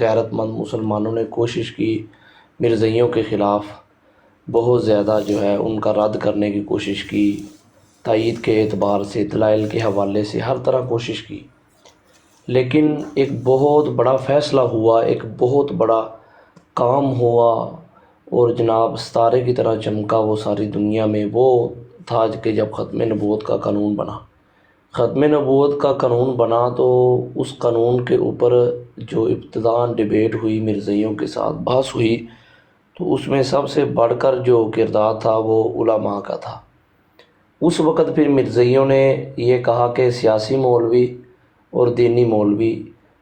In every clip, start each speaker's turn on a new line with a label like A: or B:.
A: غیرت مند مسلمانوں نے کوشش کی مرزائیوں کے خلاف بہت زیادہ جو ہے ان کا رد کرنے کی کوشش کی، تائید کے اعتبار سے، دلائل کے حوالے سے ہر طرح کوشش کی، لیکن ایک بہت بڑا فیصلہ ہوا، ایک بہت بڑا کام ہوا اور جناب ستارے کی طرح چمکا وہ ساری دنیا میں۔ وہ تھا کہ جب ختم نبوت کا قانون بنا، ختم نبوت کا قانون بنا تو اس قانون کے اوپر جو ابتداءً ڈیبیٹ ہوئی، مرزائیوں کے ساتھ بحث ہوئی، تو اس میں سب سے بڑھ کر جو کردار تھا وہ علماء کا تھا۔ اس وقت پھر مرزائیوں نے یہ کہا کہ سیاسی مولوی اور دینی مولوی،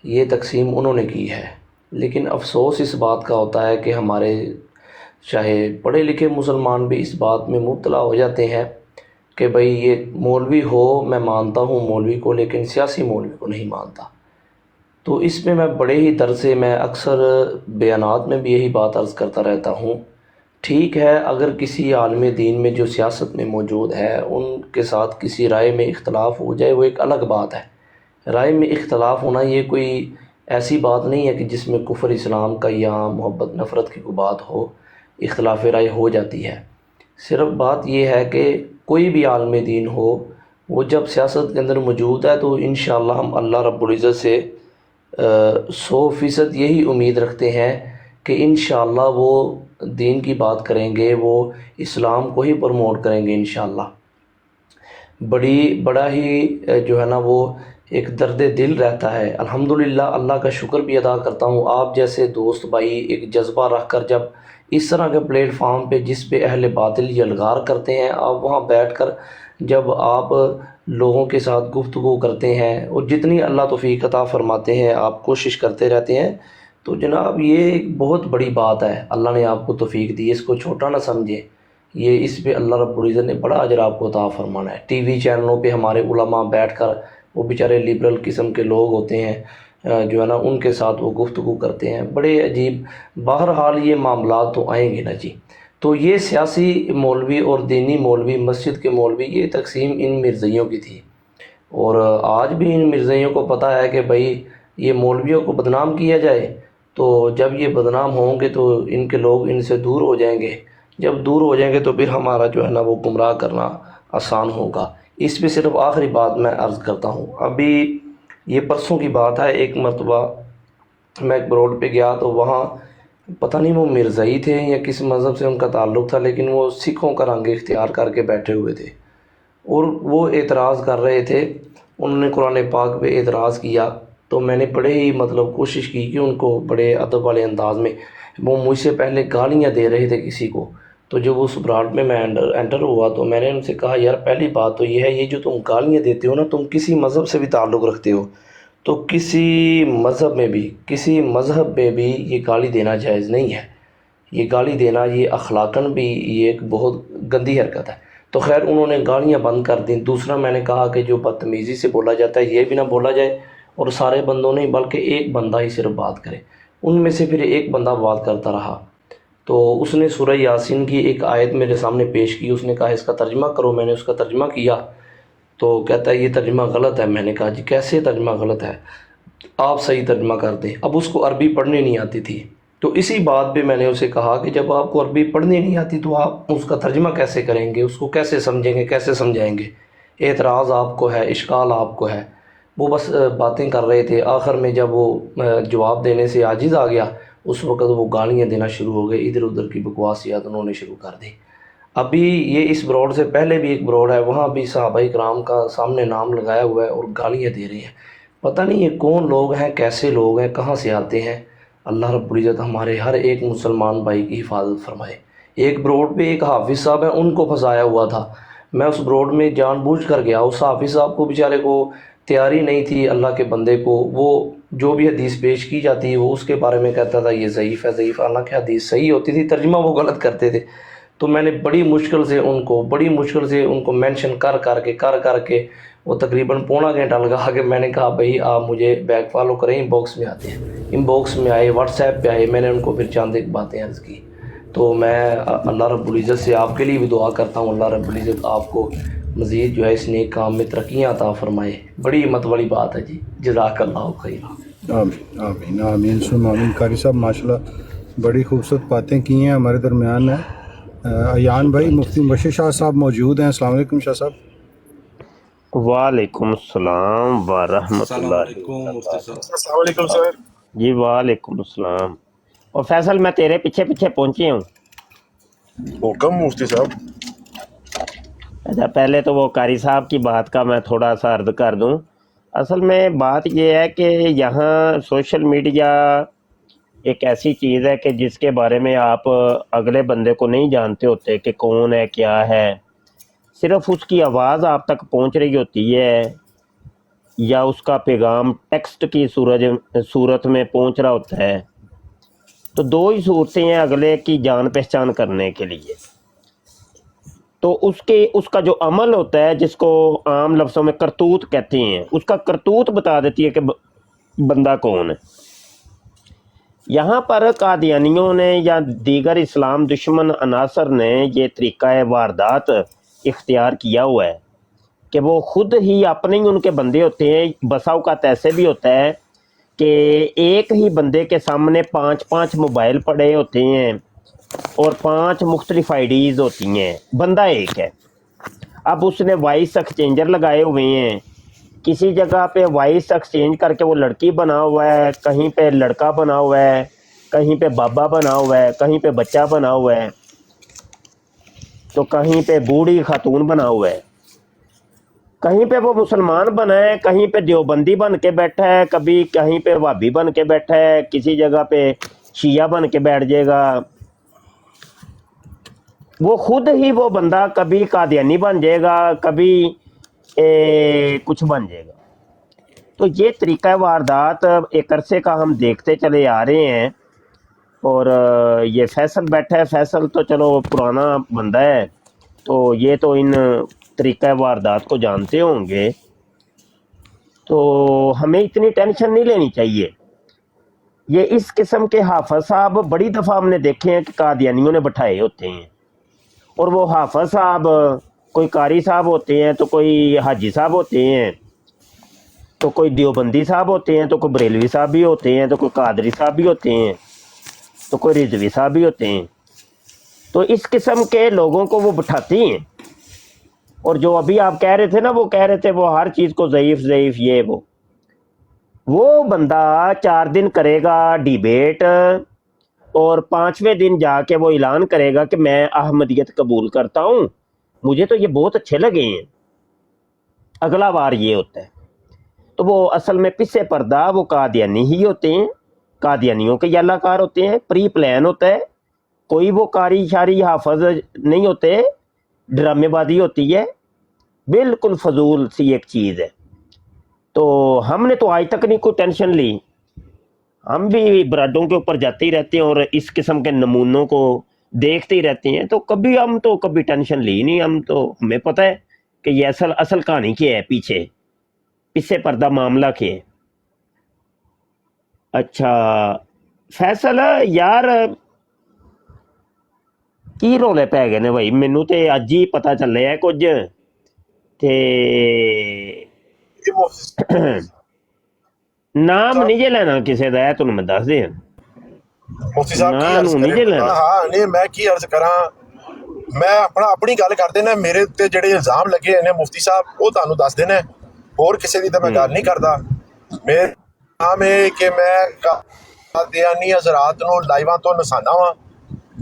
A: یہ تقسیم انہوں نے کی ہے، لیکن افسوس اس بات کا ہوتا ہے کہ ہمارے چاہے پڑھے لکھے مسلمان بھی اس بات میں مبتلا ہو جاتے ہیں کہ بھئی یہ مولوی ہو، میں مانتا ہوں مولوی کو، لیکن سیاسی مولوی کو نہیں مانتا۔ تو اس میں بڑے ہی درد سے میں اکثر بیانات میں بھی یہی بات عرض کرتا رہتا ہوں، ٹھیک ہے اگر کسی عالم دین میں جو سیاست میں موجود ہے ان کے ساتھ کسی رائے میں اختلاف ہو جائے وہ ایک الگ بات ہے۔ رائے میں اختلاف ہونا یہ کوئی ایسی بات نہیں ہے کہ جس میں کفر اسلام کا یا محبت نفرت کی کوئی بات ہو، اختلاف رائے ہو جاتی ہے۔ صرف بات یہ ہے کہ کوئی بھی عالم دین ہو، وہ جب سیاست کے اندر موجود ہے تو انشاءاللہ ہم اللہ رب العزت سے 100% یہی امید رکھتے ہیں کہ انشاءاللہ وہ دین کی بات کریں گے، وہ اسلام کو ہی پروموٹ کریں گے انشاءاللہ۔ بڑا ہی جو ہے نا وہ ایک درد دل رہتا ہے۔ الحمدللہ اللہ کا شکر بھی ادا کرتا ہوں، آپ جیسے دوست بھائی ایک جذبہ رکھ کر جب اس طرح کے پلیٹ فارم پہ جس پہ اہل باطل یلغار کرتے ہیں، آپ وہاں بیٹھ کر جب آپ لوگوں کے ساتھ گفتگو کرتے ہیں اور جتنی اللہ توفیق عطا فرماتے ہیں آپ کوشش کرتے رہتے ہیں، تو جناب یہ ایک بہت بڑی بات ہے۔ اللہ نے آپ کو توفیق دی، اس کو چھوٹا نہ سمجھیں، یہ اس پہ اللہ رب العزت نے بڑا اجر آپ کو عطا فرمانا ہے۔ ٹی وی چینلوں پہ ہمارے علماء بیٹھ کر، وہ بیچارے لبرل قسم کے لوگ ہوتے ہیں جو ہے نا، ان کے ساتھ وہ گفتگو کرتے ہیں، بڑے عجیب۔ بہرحال یہ معاملات تو آئیں گے نا جی۔ تو یہ سیاسی مولوی اور دینی مولوی، مسجد کے مولوی، یہ تقسیم ان مرزائیوں کی تھی، اور آج بھی ان مرزائیوں کو پتہ ہے کہ بھئی یہ مولویوں کو بدنام کیا جائے، تو جب یہ بدنام ہوں گے تو ان کے لوگ ان سے دور ہو جائیں گے، جب دور ہو جائیں گے تو پھر ہمارا جو ہے نا وہ گمراہ کرنا آسان ہوگا۔ اس پہ صرف آخری بات میں عرض کرتا ہوں، ابھی یہ پرسوں کی بات ہے، ایک مرتبہ میں ایک روڈ پہ گیا تو وہاں پتہ نہیں وہ مرزائی تھے یا کس مذہب سے ان کا تعلق تھا، لیکن وہ سکھوں کا رنگ اختیار کر کے بیٹھے ہوئے تھے اور وہ اعتراض کر رہے تھے۔ انہوں نے قرآن پاک پہ اعتراض کیا، تو میں نے بڑے ہی کوشش کی کہ ان کو بڑے ادب والے انداز میں، وہ مجھ سے پہلے گالیاں دے رہے تھے کسی کو، تو جب وہ سبراٹ میں انٹر ہوا تو میں نے ان سے کہا یار پہلی بات تو یہ ہے، یہ جو تم گالیاں دیتے ہو نا، تم کسی مذہب سے بھی تعلق رکھتے ہو تو کسی مذہب میں بھی یہ گالی دینا جائز نہیں ہے، یہ گالی دینا یہ اخلاقاً بھی یہ ایک بہت گندی حرکت ہے۔ تو خیر انہوں نے گالیاں بند کر دیں۔ دوسرا میں نے کہا کہ جو بدتمیزی سے بولا جاتا ہے یہ بھی نہ بولا جائے، اور سارے بندوں نہیں بلکہ ایک بندہ ہی صرف بات کرے۔ ان میں سے پھر ایک بندہ بات کرتا رہا، تو اس نے سورہ یاسین کی ایک آیت میرے سامنے پیش کی، اس نے کہا اس کا ترجمہ کرو، میں نے اس کا ترجمہ کیا، تو کہتا ہے یہ ترجمہ غلط ہے۔ میں نے کہا جی کیسے ترجمہ غلط ہے، آپ صحیح ترجمہ کر دیں۔ اب اس کو عربی پڑھنے نہیں آتی تھی، تو اسی بات پہ میں نے اسے کہا کہ جب آپ کو عربی پڑھنے نہیں آتی تو آپ اس کا ترجمہ کیسے کریں گے، اس کو کیسے سمجھیں گے، کیسے سمجھائیں گے؟ اعتراض آپ کو ہے، اشکال آپ کو ہے۔ وہ بس باتیں کر رہے تھے، آخر میں جب وہ جواب دینے سے عاجز آ گیا، اس وقت وہ گالیاں دینا شروع ہو گئے، ادھر ادھر کی بکواسیات انہوں نے شروع کر دی۔ ابھی یہ اس بروڈ سے پہلے بھی ایک بروڈ ہے، وہاں بھی صحابہ کرام کا سامنے نام لگایا ہوا ہے اور گالیاں دے رہے ہیں۔ پتہ نہیں یہ کون لوگ ہیں، کیسے لوگ ہیں، کہاں سے آتے ہیں۔ اللہ رب العزت ہمارے ہر ایک مسلمان بھائی کی حفاظت فرمائے۔ ایک بروڈ پہ ایک حافظ صاحب ہیں، ان کو پھنسایا ہوا تھا، میں اس بروڈ میں جان بوجھ کر گیا، اس حافظ صاحب کو بیچارے کو تیاری نہیں تھی، اللہ کے بندے کو، وہ جو بھی حدیث پیش کی جاتی وہ اس کے بارے میں کہتا تھا یہ ضعیف ہے ضعیف ہے، حالانکہ حدیث صحیح ہوتی تھی، ترجمہ وہ غلط کرتے تھے۔ تو میں نے بڑی مشکل سے ان کو مینشن کر کے وہ تقریباً پونا گھنٹہ لگا کہ میں نے کہا بھئی آپ مجھے بیک فالو کریں، ان باکس میں آتے ہیں، ان باکس میں آئے، واٹس ایپ پہ آئے، میں نے ان کو پھر چاند ایک باتیں عرض کی۔ تو میں اللہ رب العزت سے آپ کے لیے بھی دعا کرتا ہوں، اللہ رب العزت آپ کو مزید جو ہے اس نیک کام میں ترقیاں عطا فرمائے۔ بڑی ہمت والی بات ہے جی، جزاک اللہ خیرہ۔
B: आमीन आमीन आमीन सुन आमीन। कारी साहब माशाल्लाह बड़ी खूबसूरत बातें की हैं। हमारे दरमियान है अयान भाई मुफ्ती मुबश्शिर शाह साहब मौजूद हैं। अस्सलाम वालेकुम शाह साहब।
C: वालेकुम सलाम वरहमतुल्लाहि
D: अस्सलामुअलैकुम मुफ्ती साहब।
C: वबरकातुहू।
E: अस्सलाम वालेकुम सर।
C: जी वालेकुम सलाम। और फैसल मैं तेरे पीछे पीछे पहुंची हूँ।
E: हुक्म मुफ्ती साहब।
C: अच्छा, पहले तो वो कारी साहब की बात का मैं थोड़ा सा अर्ज कर दूं। असल में बात ये है कि यहाँ सोशल मीडिया एक ऐसी चीज़ है कि जिसके बारे में आप अगले बंदे को नहीं जानते होते कि कौन है क्या है, सिर्फ उसकी आवाज़ आप तक पहुंच रही होती है या उसका पैगाम टेक्स्ट की सूरत में पहुंच रहा होता है। तो दो ही सूरतें हैं अगले की जान पहचान करने के लिए। तो उसका जो अमल होता है, जिसको आम लफ्ज़ों में करतूत कहते हैं, उसका करतूत बता देती है कि बंदा कौन है। यहाँ पर कादियानियों ने या दीगर इस्लाम दुश्मन अनासर ने ये तरीक़ा वारदात इख्तियार किया हुआ है कि वो ख़ुद ही अपने ही उनके बंदे होते हैं। बसा औक़ात ऐसे भी होता है कि एक ही बंदे के सामने 5-5 मोबाइल पड़े होते हैं और 5 मुख्तलिफ आईडीज़ होती हैं, बंदा एक है। अब उसने वॉइस एक्सचेंजर लगाए हुए हैं, किसी जगह पे वॉइस एक्सचेंज करके वो लड़की बना हुआ है, कहीं पे लड़का बना हुआ है, कहीं पे बाबा बना हुआ है, कहीं पे बच्चा बना हुआ है, तो कहीं पे बूढ़ी खातून बना हुआ है, कहीं पे वो मुसलमान बना है, कहीं पे देवबंदी बन के बैठा है, कभी कहीं पे वहाबी बन के बैठा है, किसी जगह पे शिया बन के बैठ जाएगा। वो खुद ही वो बंदा कभी कादियानी बन जाएगा, कभी कुछ बन जाएगा। तो ये तरीका वारदात एक अरसे का हम देखते चले आ रहे हैं। और ये फैसल बैठा है, फैसल तो चलो पुराना बंदा है, तो ये तो इन तरीका वारदात को जानते होंगे। तो हमें इतनी टेंशन नहीं लेनी चाहिए। ये इस किस्म के हाफिज साहब बड़ी दफ़ा हमने देखे हैं कि कादियानियों ने बैठाए होते हैं, और वो हाफिज साहब कोई कारी साहब होते हैं, तो कोई हाजी साहब होते हैं, तो कोई देवबंदी साहब होते हैं, तो कोई बरेलवी साहब भी होते हैं, तो कोई कादरी साहब भी होते हैं, तो कोई रिजवी साहब भी होते हैं। तो इस किस्म के लोगों को वो बिठाती हैं। और जो अभी आप कह रहे थे ना, वो कह रहे थे वो हर चीज़ को ज़ईफ़ ये वो बंदा 4 दिन करेगा डिबेट, और 5वें दिन जाके वो ऐलान करेगा कि मैं अहमदियत कबूल करता हूँ, मुझे तो ये बहुत अच्छे लगे हैं। अगला बार ये होता है। तो वो असल में पीछे पर्दा वो कादियानी ही होते हैं, कादियानियों के यालाकार होते हैं, प्री प्लान होता है। कोई वो कारी शारी हाफज नहीं होते, ड्रामेबाजी होती है, बिल्कुल फजूल सी एक चीज़ है। तो हमने तो आज तक नहीं कोई टेंशन ली। हम भी ब्राडों के ऊपर जाते ही रहते हैं और इस किस्म के नमूनों को देखते ही रहते हैं, तो कभी टेंशन ली नहीं। हमें पता है कि ये असल कहानी क्या है, पीछे पर्दा मामला क्या है। अच्छा फैसल यार की रोले पै गए ने भाई, मैनू तो अज ही पता चले है कुछ। ते
E: ये मुफ्ती
C: नाम नहीं
E: साहब
C: जे लेना किसी का है, तुम मैं दस दे
E: मुफ्ती साहब
C: ना
E: की अर्ज
C: नू नहीं
E: करे।
C: जे लेना।
E: हाँ नहीं मैं की अर्ज करा। मैं अपनी गल कर देना। मेरे उत्ते ਜਿਹੜੇ ਇਲਜ਼ਾਮ ਲੱਗੇ ਨੇ ਮੁਫਤੀ ਸਾਹਿਬ ਉਹ ਤੁਹਾਨੂੰ ਦੱਸ ਦੇਣਾ। ਹੋਰ ਕਿਸੇ ਦੀ ਤਾਂ ਮੈਂ ਗੱਲ ਨਹੀਂ ਕਰਦਾ। ਮੇਰਾ ਨਾਮ ਹੈ ਕਿ ਮੈਂ ਕਾਦੀਆਨੀ ਹਜ਼ਰਾਤ ਨੂੰ ਲਾਈਵਾਂ ਤੋਂ ਨਸਾਨਾ ਵਾਂ।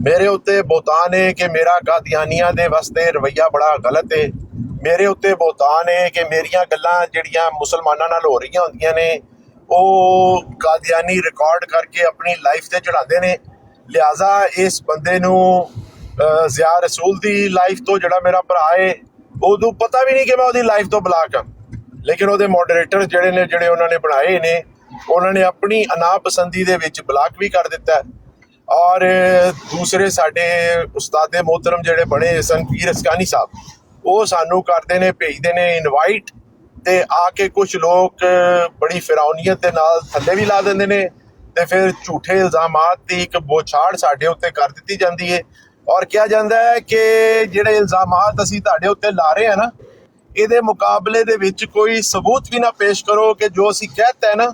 E: ਮੇਰੇ ਉੱਤੇ ਬੋਤਾਨ ਹੈ ਕਿ ਮੇਰਾ ਕਾਦੀਆਨੀਆਂ ਦੇ ਵਾਸਤੇ ਰਵੱਈਆ ਬੜਾ ਗਲਤ ਹੈ। ਮੇਰੇ ਉੱਤੇ ਬੋਤਾਨ ਹੈ ਕਿ ਮੇਰੀਆਂ ਗੱਲਾਂ ਜਿਹੜੀਆਂ ਮੁਸਲਮਾਨਾਂ ਨਾਲ ਹੋ ਰਹੀਆਂ ਹੁੰਦੀਆਂ ਨੇ ਉਹ ਕਾਦੀਆਨੀ ਰਿਕਾਰਡ ਕਰਕੇ ਆਪਣੀ ਲਾਈਫ ਤੇ ਚੜਾਉਂਦੇ ਨੇ। ਲਿਹਾਜ਼ਾ ਇਸ ਬੰਦੇ ਨੂੰ ਜ਼ਿਆ ਰਸੂਲ ਦੀ ਲਾਈਫ ਤੋਂ ਜਿਹੜਾ ਮੇਰਾ ਭਰਾ ਹੈ ਉਦੋਂ ਪਤਾ ਵੀ ਨਹੀਂ ਕਿ ਮੈਂ ਉਹਦੀ ਲਾਈਫ ਤੋਂ ਬਲਾਕ ਹਾਂ, ਲੇਕਿਨ ਉਹਦੇ ਮੋਡਰੇਟਰ ਜਿਹੜੇ ਉਹਨਾਂ ਨੇ ਬਣਾਏ ਨੇ ਉਹਨਾਂ ਨੇ ਆਪਣੀ ਅਨਾਪਸੰਦੀ ਦੇ ਵਿੱਚ ਬਲਾਕ ਵੀ ਕਰ ਦਿੱਤਾ। ਔਰ ਦੂਸਰੇ ਸਾਡੇ ਉਸਤਾਦੇ ਮੋਹਤਰਮ ਜਿਹੜੇ ਬਣੇ ਸਨ ਪੀਰ ਅਸਕਾਨੀ ਸਾਹਿਬ ਉਹ ਸਾਨੂੰ ਕਰਦੇ ਨੇ, ਭੇਜਦੇ ਨੇ ਇਨਵਾਈਟ, ਤੇ ਆ ਕੇ ਕੁਝ ਲੋਕ ਬੜੀ ਫਿਰੌਨੀਅਤ ਦੇ ਨਾਲ ਥੱਲੇ ਵੀ ਲਾ ਦਿੰਦੇ ਨੇ ਤੇ ਫਿਰ ਝੂਠੇ ਇਲਜ਼ਾਮਾਤ ਦੀ ਇੱਕ ਬੋਛਾੜ ਸਾਡੇ ਉੱਤੇ ਕਰ ਦਿੱਤੀ ਜਾਂਦੀ ਹੈ। ਔਰ ਕਿਹਾ ਜਾਂਦਾ ਹੈ ਕਿ ਜਿਹੜੇ ਇਲਜ਼ਾਮਾਤ ਅਸੀਂ ਤੁਹਾਡੇ ਉੱਤੇ ਲਾ ਰਹੇ ਹਾਂ ਨਾ, ਇਹਦੇ ਮੁਕਾਬਲੇ ਦੇ ਵਿੱਚ ਕੋਈ ਸਬੂਤ ਵੀ ਨਾ ਪੇਸ਼ ਕਰੋ ਕਿ ਜੋ ਅਸੀਂ ਕਹਿਤਾ ਹੈ ਨਾ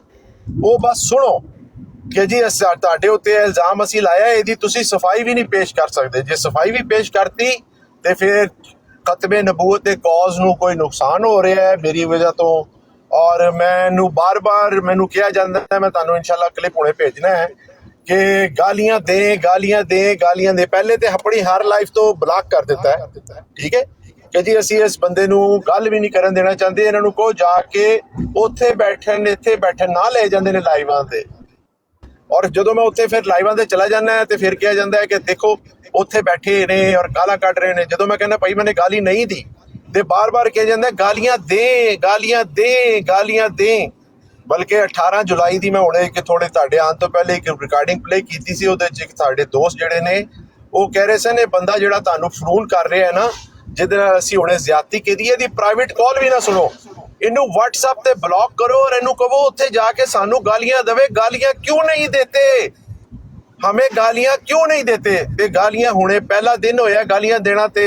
E: ਉਹ ਬਸ ਸੁਣੋ ਕਿ ਜੀ ਤੁਹਾਡੇ ਉੱਤੇ ਇਲਜ਼ਾਮ ਅਸੀਂ ਲਾਇਆ, ਇਹਦੀ ਤੁਸੀਂ ਸਫਾਈ ਵੀ ਨਹੀਂ ਪੇਸ਼ ਕਰ ਸਕਦੇ। ਜੇ ਸਫਾਈ ਵੀ ਪੇਸ਼ ਕਰਤੀ ਤੇ ਫਿਰ ਖਤਮੇ ਨਬੂਵਤ ਦੇ ਕੌਜ਼ ਨੂੰ ਕੋਈ ਨੁਕਸਾਨ ਹੋ ਰਿਹਾ ਹੈ ਮੇਰੀ ਵਜ੍ਹਾ ਤੋਂ। ਔਰ ਮੈਨੂੰ ਬਾਰ-ਬਾਰ ਮੈਨੂੰ ਕਿਹਾ ਜਾਂਦਾ ਹੈ, ਮੈਂ ਤੁਹਾਨੂੰ ਇਨਸ਼ਾਅੱਲਾ ਕਲਿੱਪ ਹੁਣੇ ਭੇਜਣਾ ਹੈ ਕਿ ਗਾਲੀਆਂ ਦੇ ਪਹਿਲੇ ਤੇ ਆਪਣੀ ਹਰ ਲਾਈਫ ਤੋਂ ਬਲਾਕ ਕਰ ਦਿੱਤਾ ਹੈ, ਠੀਕ ਹੈ ਕਿ ਜੀ ਅਸੀਂ ਇਸ ਬੰਦੇ ਨੂੰ ਗੱਲ ਵੀ ਨਹੀਂ ਕਰਨ ਦੇਣਾ ਚਾਹੁੰਦੇ। ਇਹਨਾਂ ਨੂੰ ਕਹੋ ਜਾ ਕੇ ਉੱਥੇ ਬੈਠਣ, ਇੱਥੇ ਬੈਠਣ ਨਾ ਲੈ ਜਾਂਦੇ ਨੇ ਲਾਈਵਾਂ ਤੇ। ਔਰ ਜਦੋਂ ਮੈਂ ਉੱਥੇ ਫਿਰ ਲਾਈਵਾਂ ਤੇ ਚਲਾ ਜਾਂਦਾ ਤੇ ਫਿਰ ਕਿਹਾ ਜਾਂਦਾ ਹੈ ਕਿ ਦੇਖੋ ਉੱਥੇ ਬੈਠੇ ਨੇ ਔਰ ਗਾਲਾਂ ਕੱਢ ਰਹੇ ਨੇ। ਜਦੋਂ ਮੈਂ ਕਹਿੰਦਾ ਭਾਈ ਮੈਨੇ ਗਾਲੀ ਨਹੀਂ ਦੀ ਤੇ ਬਾਰ-ਬਾਰ ਕਿਹਾ ਜਾਂਦਾ ਗਾਲੀਆਂ ਦੇ। ਬਲਕਿ 18 ਜੁਲਾਈ ਦੀ ਮੈਂ ਹੁਣੇ ਇੱਕ ਥੋੜੇ ਤੁਹਾਡੇ ਆਉਣ ਤੋਂ ਪਹਿਲੇ ਇੱਕ ਰਿਕਾਰਡਿੰਗ ਪਲੇ ਕੀਤੀ ਸੀ। ਉਹਦੇ 'ਚ ਇੱਕ ਸਾਡੇ ਦੋਸਤ ਜਿਹੜੇ ਨੇ ਉਹ ਕਹਿ ਰਹੇ ਸਨ ਇਹ ਬੰਦਾ ਜਿਹੜਾ ਤੁਹਾਨੂੰ ਫੋਨ ਕਰ ਰਿਹਾ ਹੈ ਨਾ, ਜਿਹਦੇ ਨਾਲ ਅਸੀਂ ਹੁਣੇ ਜ਼ਿਆਦਤੀ ਕੀਤੀ, ਇਹਦੀ ਪ੍ਰਾਈਵੇਟ ਕਾਲ ਵੀ ਨਾ ਸੁਣੋ, ਇਹਨੂੰ WhatsApp ਤੇ ਬਲੌਕ ਕਰੋ ਔਰ ਇਹਨੂੰ ਕਹੋ ਉੱਥੇ ਜਾ ਕੇ ਸਾਨੂੰ ਗਾਲੀਆਂ ਦੇਵੇ। ਗਾਲੀਆਂ ਕਿਉਂ ਨਹੀਂ ਦੇਤੇ, ਹਮੇं गालियां क्यों नहीं देते? ते गालियां हुणे पहला दिन होया गालियां देना ते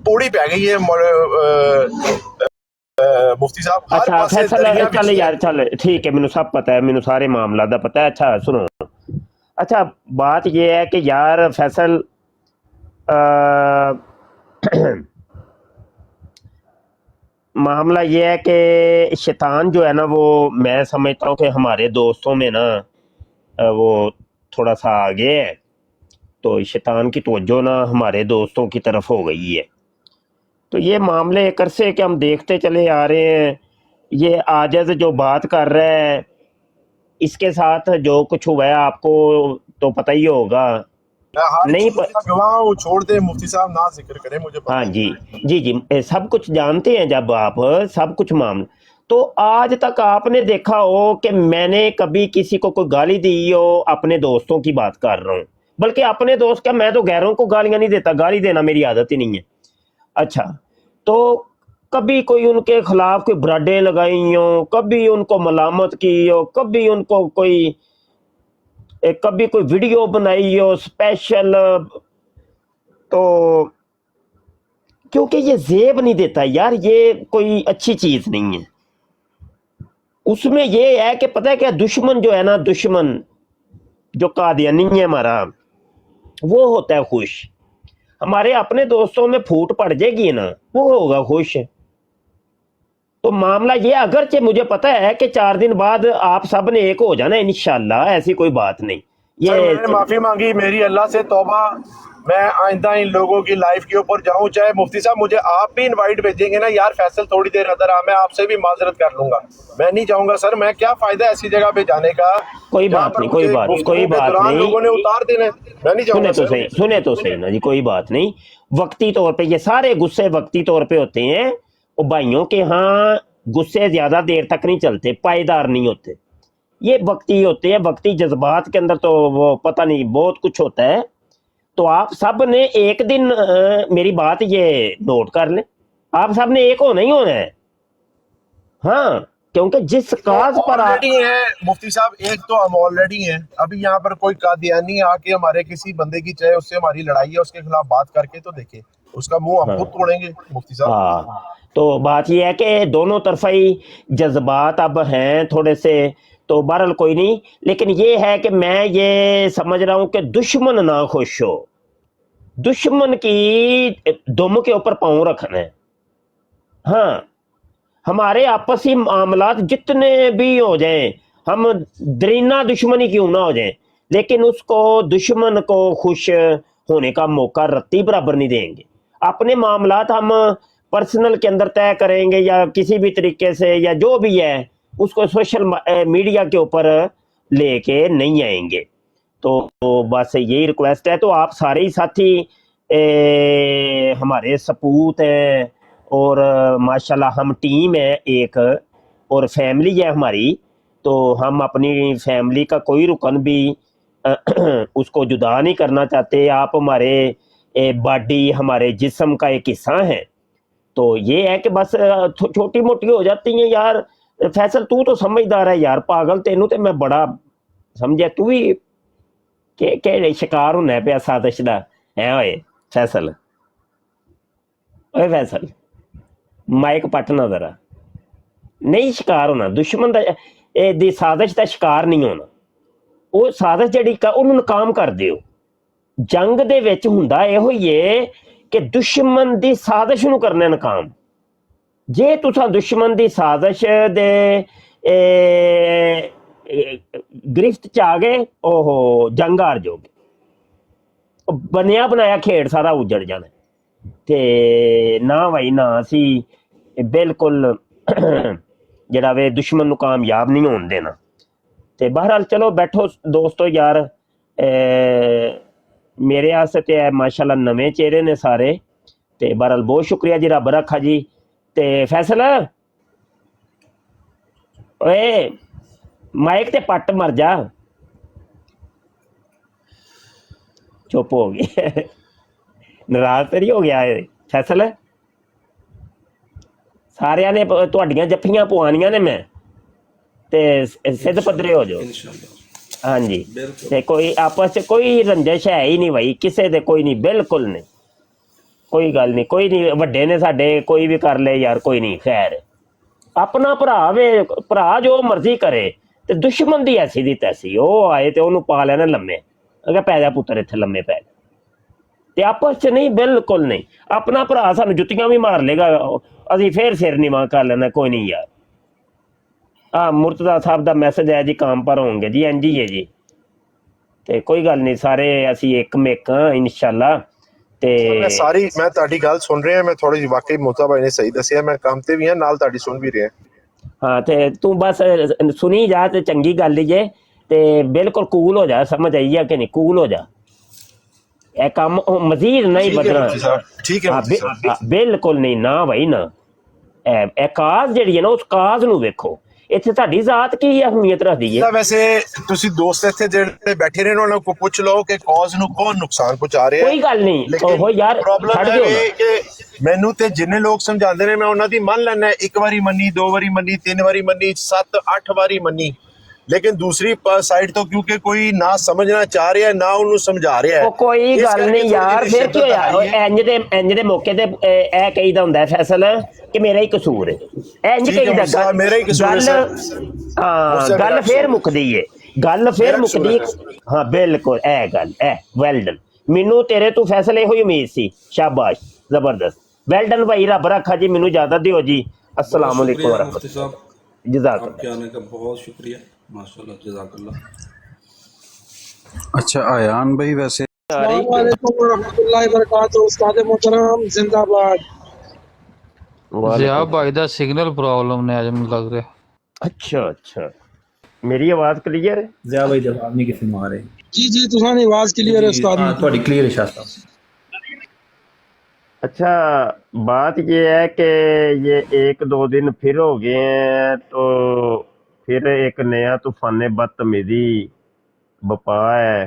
E: पूड़ी पै गई है मुफ्ती साहब हर
C: अच्छा
E: पासे
C: फैसल
E: दरिया
C: चल
E: बिछी
C: यार चल ठीक है, मैनू सब पता है, मैनू सारे मामला दा पता है। अच्छा सुनो, अच्छा बात ये है कि यार फैसल मामला ये है कि शैतान जो है ना वो मैं समझता हूँ कि हमारे दोस्तों में ना वो थोड़ा सा आगे है, तो शैतान की तवज्जो ना हमारे दोस्तों की तरफ हो गई है। तो ये मामले एक अरसे के हम देखते चले आ रहे हैं। ये आजज जो बात कर रहा है इसके साथ जो कुछ हुआ है आपको तो पता ही होगा।
E: मैं हर
C: नहीं
E: चीज का गवाह हूँ, छोड़ दे मुफ्ती साहब ना जिक्र करें, मुझे पता
C: हाँ
E: है।
C: जी, सब कुछ जानते हैं जब आप सब कुछ मामला। तो आज तक आपने देखा हो कि मैंने कभी किसी को कोई गाली दी हो? अपने दोस्तों की बात कर रहा हूँ, बल्कि अपने दोस्त क्या, मैं तो गैरों को गालियां नहीं देता, गाली देना मेरी आदत ही नहीं है। अच्छा, तो कभी कोई उनके खिलाफ कोई ब्राडें लगाई हो, कभी उनको मलामत की हो, कभी उनको कभी कोई वीडियो बनाई हो स्पेशल, तो क्योंकि ये जेब नहीं देता यार, ये कोई अच्छी चीज नहीं है। उसमें ये है कि पता है क्या, दुश्मन जो है ना, दुश्मन जो कादियानी है हमारा, वो होता है खुश। हमारे अपने दोस्तों में फूट पड़ जाएगी ना, वो होगा खुश। तो मामला ये, अगरचे मुझे पता है कि 4 दिन बाद आप सब ने एक हो जाना इंशाल्लाह, ऐसी कोई बात नहीं।
E: सर,
C: ये
E: मैंने माफी मांगी, मेरी अल्लाह से तौबा, मैं आइंदा इन लोगों की लाइफ के ऊपर जाऊं। चाहे मुफ्ती साहब मुझे आप भी इनवाइट भेजेंगे ना, यार फैसल थोड़ी देर अंदर आ, मैं आपसे भी माजरत कर लूंगा। मैं नहीं जाऊंगा सर, मैं क्या फायदा ऐसी जगह पे जाने का।
C: कोई
E: जहाँ
C: बात
E: पर
C: नहीं, कोई
E: मुझे
C: बात
E: गुफ्तगू के
C: नहीं
E: लोगों ने उतार देने, मैं नहीं जाऊंगा सर।
C: सुने तो सही ना जी, कोई बात नहीं। वक्ती तौर पे ये सारे गुस्से वक्ती तौर पे होते हैं, और भाइयों के यहाँ गुस्से ज्यादा देर तक नहीं चलते, पायदार नहीं होते, ये वक्ती होते हैं। वक्ती जज्बात के अंदर तो वो पता नहीं बहुत कुछ होता है। तो आप सब ने एक दिन मेरी बात ये नोट कर लें, आप सब ने एक होना ही होना है। हाँ, क्योंकि जिस काज पर आप
E: ऑलरेडी है मुफ्ती साहब, एक तो हम ऑलरेडी हैं। अभी यहाँ पर कोई कादियानी आके हमारे किसी बंदे की, चाहे उससे हमारी लड़ाई है, उसके खिलाफ बात करके तो देखे, उसका मुंह हम खुद तोड़ेंगे मुफ्ती साहब।
C: हाँ, तो बात यह है कि दोनों तरफा ही जज्बात अब हैं थोड़े से, तो बहरहाल कोई नहीं। लेकिन ये है कि मैं ये समझ रहा हूँ कि दुश्मन ना खुश हो, दुश्मन की दुम के ऊपर पाँव रखना है। हाँ, हमारे आपसी मामलात जितने भी हो जाएं, हम दरीना दुश्मनी क्यों ना हो जाएं, लेकिन उसको दुश्मन को खुश होने का मौका रत्ती बराबर नहीं देंगे। अपने मामलात हम पर्सनल के अंदर तय करेंगे या किसी भी तरीके से, या जो भी है उसको सोशल मीडिया के ऊपर लेके नहीं आएंगे। तो बस यही रिक्वेस्ट है। तो आप सारे ही साथी हमारे सपूत हैं, और माशाल्लाह हम टीम है एक, और फैमिली है हमारी। तो हम अपनी फैमिली का कोई रुकन भी उसको जुदा नहीं करना चाहते। आप हमारे बॉडी, हमारे जिस्म का एक हिस्सा है। तो ये है कि बस छोटी मोटी हो जाती हैं यार। फैसल तू तो समझदार है यार, पागल तेनू तो मैं बड़ा समझा, तू भी के शिकार होना पे साजिश दा है। ओए फैसल, ओए फैसल माइक पटना जरा, नहीं शिकार होना दुश्मन दा। ਇਹਦੀ ਸਾਜ਼ਿਸ਼ ਦਾ ਸ਼ਿਕਾਰ ਨਹੀਂ ਹੋਣਾ। ਉਹ ਸਾਜ਼ਿਸ਼ ਜਿਹੜੀ ਉਹਨੂੰ ਨਾਕਾਮ ਕਰ ਦਿਓ। ਜੰਗ ਦੇ ਵਿੱਚ ਹੁੰਦਾ ਇਹੋ ਹੀ ਏ ਕਿ ਦੁਸ਼ਮਣ ਦੀ ਸਾਜ਼ਿਸ਼ ਨੂੰ ਕਰਨਾ ਨਾਕਾਮ। ਜੇ ਤੁਸੀਂ ਦੁਸ਼ਮਣ ਦੀ ਸਾਜ਼ਿਸ਼ ਦੇ ਗ੍ਰਿਫਤ ਚ ਆ ਗਏ, ਉਹ ਜੰਗ ਹਾਰ ਜਾਓਗੇ। ਉਹ ਬਣਿਆ ਬਣਾਇਆ ਖੇਡ ਸਾਰਾ ਉਜੜ ਜਾਣਾ। ਤੇ ਨਾ ਭਾਈ ਨਾ, ਅਸੀਂ ਬਿਲਕੁਲ ਜਿਹੜਾ ਵੇ ਦੁਸ਼ਮਣ ਨੂੰ ਕਾਮਯਾਬ ਨਹੀਂ ਹੋਣ ਦੇਣਾ। ਤੇ ਬਹਰਹਾਲ ਚਲੋ ਬੈਠੋ ਦੋਸਤੋ ਯਾਰ, ਮੇਰੇ ਵਾਸਤੇ ਤੇ ਇਹ ਮਾਸ਼ਾਅੱਲਾ ਨਵੇਂ ਚਿਹਰੇ ਨੇ ਸਾਰੇ। ਤੇ ਬਹਰਹਾਲ ਬਹੁਤ ਸ਼ੁਕਰੀਆ ਜੀ, ਰੱਬ ਰੱਖਾ ਜੀ। ਤੇ ਫੈਸਲ ਓਏ ਮਾਈਕ ਤੇ ਪੱਟ ਮਰ ਜਾ, ਚੁੱਪ ਹੋ ਗਈ। ਨਾਰਾਜ਼ ਤੇ ਨਹੀਂ ਹੋ ਗਿਆ ਇਹ ਫੈਸਲ? ਸਾਰਿਆਂ ਨੇ ਤੁਹਾਡੀਆਂ ਜੱਫੀਆਂ ਪਵਾਉਣੀਆਂ ਨੇ ਮੈਂ, ਤੇ ਸਿੱਧ ਪੱਧਰੇ ਹੋ ਜਾਓ। ਹਾਂਜੀ, ਤੇ ਕੋਈ ਆਪਸ ਚ ਕੋਈ ਰੰਜਿਸ਼ ਹੈ ਹੀ ਨਹੀਂ ਭਾਈ ਕਿਸੇ ਦੇ, ਕੋਈ ਨਹੀਂ, ਬਿਲਕੁਲ ਨਹੀਂ, ਕੋਈ ਗੱਲ ਨਹੀਂ, ਕੋਈ ਨਹੀਂ। ਵੱਡੇ ਨੇ ਸਾਡੇ, ਕੋਈ ਵੀ ਕਰ ਲੈ ਯਾਰ, ਕੋਈ ਨਹੀਂ। ਖੈਰ ਆਪਣਾ ਭਰਾ ਵੇ, ਭਰਾ ਜੋ ਮਰਜ਼ੀ ਕਰੇ। ਤੇ ਦੁਸ਼ਮਣ ਦੀ ਐਸੀ ਦੀ ਤੈਸੀ, ਉਹ ਆਏ ਤੇ ਉਹਨੂੰ ਪਾ ਲੈਣਾ ਲੰਮੇ, ਅਗਰ ਪੈ ਜਾ ਪੁੱਤਰ ਇੱਥੇ ਲੰਮੇ ਪੈ ਜਾ। ਤੇ ਆਪਸ ਚ ਨਹੀਂ, ਬਿਲਕੁਲ ਨਹੀਂ। ਆਪਣਾ ਭਰਾ ਸਾਨੂੰ ਜੁੱਤੀਆਂ ਵੀ ਮਾਰ ਲੇਗਾ, ਅਸੀਂ ਫੇਰ ਸਿਰ ਨੀਵਾਂ ਕਰ ਲੈਣਾ, ਕੋਈ ਨਹੀਂ ਯਾਰ। ਮੁਰਤਜ਼ਾ ਸਾਹਿਬ ਦਾ ਮੈਸੇਜ ਹੈ ਜੀ, ਕੰਮ ਪਰ ਹੋਣਗੇ ਜੀ, ਇੰਝ ਹੀ ਹੈ ਜੀ। ਤੇ ਕੋਈ ਗੱਲ ਨਹੀਂ, ਸਾਰੇ ਅਸੀਂ ਇੱਕ ਮੇਕ ਹਾਂ ਇਨਸ਼ਾਅੱਲਾ। ਤੇ
E: ਮੈਂ ਤੁਹਾਡੀ ਗੱਲ ਸੁਣ ਰਿਹਾ, ਮੈਂ ਥੋੜੀ ਜਿਹੀ ਵਾਕਈ ਮੁਰਤਜ਼ਾ ਭਾਈ ਨੇ ਸਹੀ ਦੱਸਿਆ, ਮੈਂ ਕੰਮ ਤੇ ਵੀ ਹਾਂ ਨਾਲ, ਤੁਹਾਡੀ ਸੁਣ ਵੀ ਰਿਹਾ।
C: ਹਾਂ, ਤੇ ਤੂੰ ਬਸ ਸੁਣੀ ਜਾ ਤੇ ਚੰਗੀ ਗੱਲ ਹੀ ਜੇ। ਤੇ ਬਿਲਕੁਲ ਕੂਲ ਹੋ ਜਾ, ਸਮਝ ਆਈ ਆ ਕਿ ਨਹੀਂ? ਕੂਲ ਹੋ ਜਾ, ਇਹ ਕੰਮ ਮਜ਼ੀਦ ਨਹੀਂ ਵਧਣਾ।
E: ਠੀਕ ਹੈ,
C: ਬਿਲਕੁਲ ਨਹੀਂ, ਨਾ ਭਾਈ ਨਾ। ਇਹ ਕਾਜ਼ ਜਿਹੜੀ ਹੈ ਨਾ, ਉਸ ਕਾਜ਼ ਨੂੰ ਵੇਖੋ। ਇੱਥੇ ਤੁਹਾਡੀ ਜ਼ਾਤ ਕੀ ਅਹਿਮੀਅਤ ਰੱਖਦੀ ਹੈ?
E: ਵੈਸੇ ਤੁਸੀਂ ਦੋਸਤ ਇੱਥੇ ਜਿਹੜੇ ਬੈਠੇ ਨੇ ਉਹਨਾਂ ਨੂੰ ਪੁੱਛ ਲਓ ਕਿ ਕਾਜ਼ ਨੂੰ ਕੌਣ ਨੁਕਸਾਨ ਪਹੁੰਚਾ ਰਿਹਾ।
C: ਕੋਈ ਗੱਲ ਨਹੀਂ, ਉਹ ਯਾਰ ਛੱਡ ਦਿਓ ਨਾ।
E: ਕਿ ਮੈਨੂੰ ਤੇ ਜਿੰਨੇ ਲੋਕ ਸਮਝਾਉਂਦੇ ਨੇ ਮੈਂ ਉਹਨਾਂ ਦੀ ਮੰਨ ਲੈਣਾ, ਇੱਕ ਵਾਰੀ ਮੰਨੀ, 2 ਵਾਰੀ ਮੰਨੀ, 3 ਵਾਰੀ ਮੰਨੀ, 7-8 ਵਾਰੀ ਮੰਨੀ। ਲੇਕਿਨ ਦੂਸਰੀ ਸਾਈਡ ਤੋਂ ਕਿਉਂਕਿ ਕੋਈ ਨਾ ਸਮਝਣਾ ਚਾਹ ਰਿਹਾ, ਨਾ ਉਹਨੂੰ ਸਮਝਾ ਰਿਹਾ,
C: ਉਹ ਕੋਈ ਗੱਲ ਨਹੀਂ ਯਾਰ। ਫਿਰ ਕੀ ਹੋਇਆ? ਇੰਜ ਦੇ ਮੌਕੇ ਤੇ ਇਹ ਕਹੀਦਾ ਹੁੰਦਾ ਫੈਸਲ ਕਿ ਮੇਰਾ ਹੀ ਕਸੂਰ ਹੈ, ਇੰਜ ਕਹੀਦਾ,
E: ਮੇਰਾ ਹੀ ਕਸੂਰ ਹੈ।
C: ਹਾਂ, ਗੱਲ ਫੇਰ ਮੁੱਕਦੀ ਏ, ਗੱਲ ਫੇਰ ਮੁੱਕਦੀ। ਹਾਂ ਬਿਲਕੁਲ, ਇਹ ਗੱਲ ਵੈਲ ਡਨ। ਮੈਨੂੰ ਤੇਰੇ ਤੋਂ ਫੈਸਲ ਇਹੋ ਹੀ ਉਮੀਦ ਸੀ। ਸ਼ਾਬਾਸ਼, ਜ਼ਬਰਦਸਤ, ਵੈਲ डन भाई, रब रखा जी। मैनू इजाजत दियो जी। अस्सलाम वालेकुम वरहमतुल्लाह। जज़ाकल्लाह,
D: आपके आने का बहुत शुक्रिया, माशाल्लाह, जज़ाकल्लाह।
F: अच्छा आयान भाई, वैसे
G: अस्सलाम वालेकुम रहमतुल्लाहि व बरकातहू। उस्ताद मोहतरम जिंदाबाद।
H: जिया भाई दा सिग्नल प्रॉब्लम ने आज मैनूं लग रहा।
C: अच्छा अच्छा, मेरी आवाज क्लियर है?
I: जिया भाई जवाब नहीं किसी मारे।
G: जी जी, तुसानी आवाज क्लियर है उस्ताद।
I: थोड़ी क्लियर है शाह साहब।
C: अच्छा, बात ये है कि ये 1-2 दिन फिर हो गए हैं, तो फिर एक नया तूफान बदतमीजी बपा है।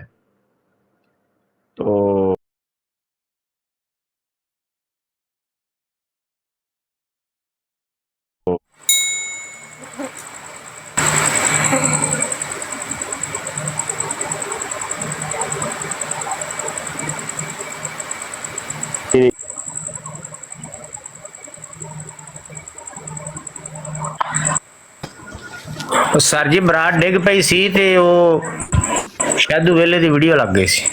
C: तो
J: सर जी बरात डिग पई सी ते ਉਹ ਸ਼ਾਇਦ ਵੇਲੇ ਦੀ ਵੀਡੀਓ ਲੱਗ ਗਈ ਸੀ,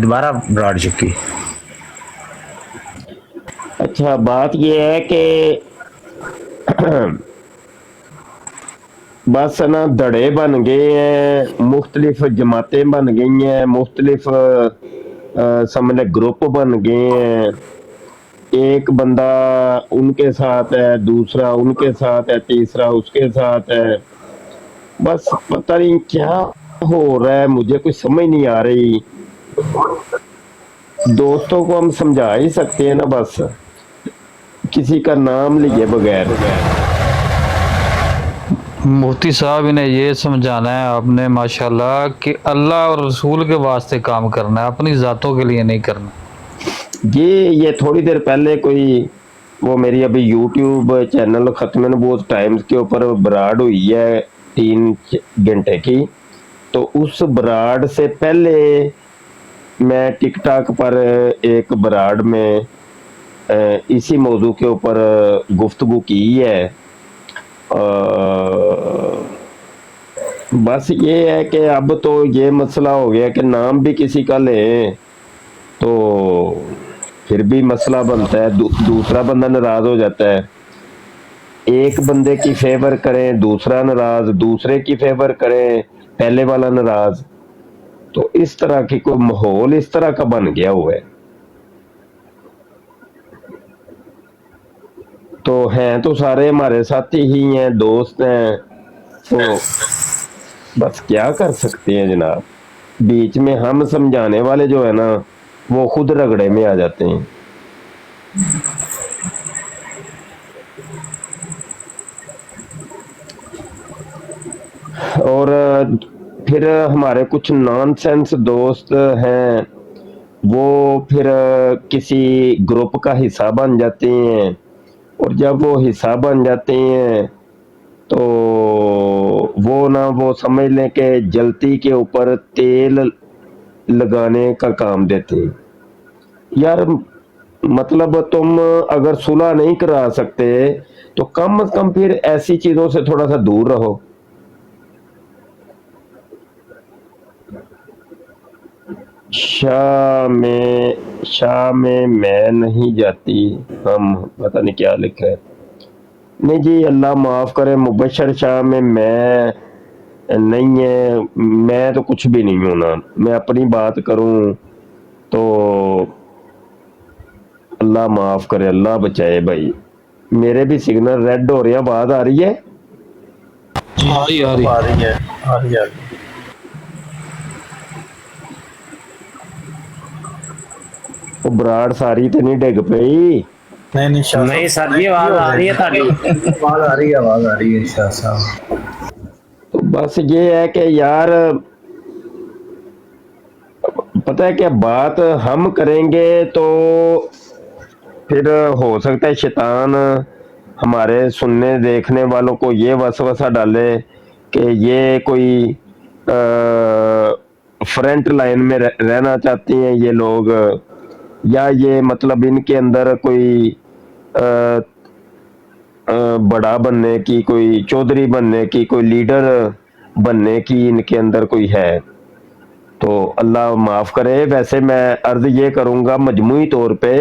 J: दोबारा बरात चुकी।
C: अच्छा, बात ये है कि बस ना धड़े बन गए हैं, मुख्तलिफ जमातें बन गई हैं, मुख्तलिफ समझ लें ग्रुप बन गए हैं। एक बंदा उनके साथ है, दूसरा उनके साथ है, तीसरा उसके साथ है। बस पता नहीं क्या हो रहा है, मुझे कुछ समझ नहीं आ रही। दोस्तों को हम समझा ही सकते हैं ना, बस किसी का नाम लिए बगैर।
H: मुफ्ती साहब इन्हें ये समझाना है आपने माशाल्लाह कि अल्लाह और रसूल के वास्ते काम करना है, अपनी ज़ातों के लिए नहीं करना।
C: ये थोड़ी देर पहले कोई वो मेरी अभी यूट्यूब चैनल ख़त्म नबूवत टाइम्स के ऊपर बराड हुई है 3 घंटे की। तो उस बराड से पहले मैं टिकटॉक पर एक बराड में इसी मौजू के ऊपर गुफ्तगू की है। बस ये है कि अब तो ये मसला हो गया कि नाम भी किसी का लें तो फिर भी मसला बनता है, दूसरा बंदा नाराज हो जाता है। एक बंदे की फेवर करें, दूसरा नाराज, दूसरे की फेवर करें, पहले वाला नाराज। तो इस तरह की कोई माहौल इस तरह का बन गया हुआ है। तो हैं तो सारे हमारे साथी ही हैं, दोस्त हैं, तो बस क्या कर सकते हैं जनाब। बीच में हम समझाने वाले जो है ना वो खुद रगड़े में आ जाते हैं। और फिर हमारे कुछ नॉनसेंस दोस्त हैं, वो फिर किसी ग्रुप का हिस्सा बन जाते हैं, और जब वो हिस्सा बन जाते हैं तो वो समझ लें कि जलती के ऊपर तेल लगाने का काम देते हैं। यार मतलब तुम अगर सुलह नहीं करा सकते तो कम से कम फिर ऐसी चीजों से थोड़ा सा दूर रहो। शाह में मैं नहीं जाती, हम पता नहीं क्या लिखा है। नहीं जी, अल्लाह माफ करे, मुबशर शाह में मैं नहीं है, मैं तो कुछ भी नहीं हूं ना। मैं अपनी बात करूं तो अल्लाह माफ करे, अल्लाह बचाए भाई। मेरे भी सिग्नल रेड हो रहे हैं, आवाज आ रही है?
H: आ रही
E: आ रही है।
C: वो बराड़ सारी तो नहीं डिग पई?
I: नहीं शाह
J: नहीं सर जी, आवाज आ रही है ताड़ी।
I: आवाज आ रही है शाह साहब।
C: तो बस ये है कि यार पता है क्या, बात हम करेंगे तो फिर हो सकता है शैतान हमारे सुनने देखने वालों को ये वसवसा डाले कि ये कोई फ्रंट लाइन में रहना चाहती हैं ये लोग, या ये मतलब इनके अंदर कोई बड़ा बनने की, कोई चौधरी बनने की, कोई लीडर बनने की इनके अंदर कोई है। तो अल्लाह माफ करे। वैसे मैं अर्ज ये करूंगा मजमूई तौर पे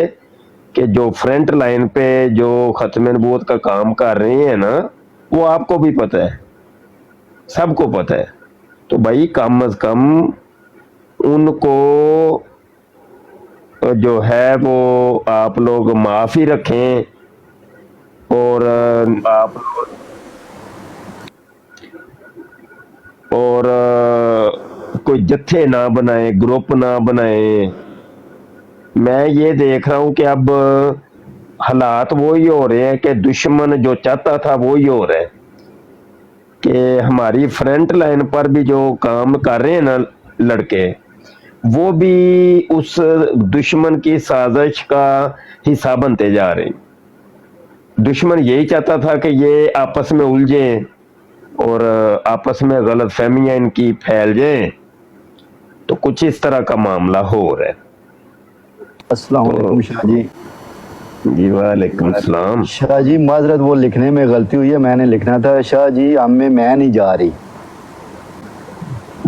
C: कि जो फ्रंट लाइन पे जो खत्म नबूवत का काम कर रहे हैं ना, वो आपको भी पता है, सबको पता है। तो भाई कम अज कम उनको जो है वो आप लोग माफ ही रखें, और कोई जत्थे ना बनाए, ग्रुप ना बनाए। मैं ये देख रहा हूं कि अब हालात वो ही हो रहे हैं कि दुश्मन जो चाहता था वो ही हो रहा है कि हमारी फ्रंट लाइन पर भी जो काम कर रहे हैं ना लड़के, वो भी उस दुश्मन की साजिश का हिस्सा बनते जा रहे हैं। दुश्मन यही चाहता था कि ये आपस में उलझे और आपस में गलत फहमियां इनकी फैल जाए। तो कुछ इस तरह का मामला हो रहा है।
F: अस्सलाम वालेकुम शाह जी।
C: जी वालेकुम सलाम।
F: शाह जी माजरत, वो लिखने में गलती हुई है, मैंने लिखना था शाह जी हम में मैं नहीं जा रही।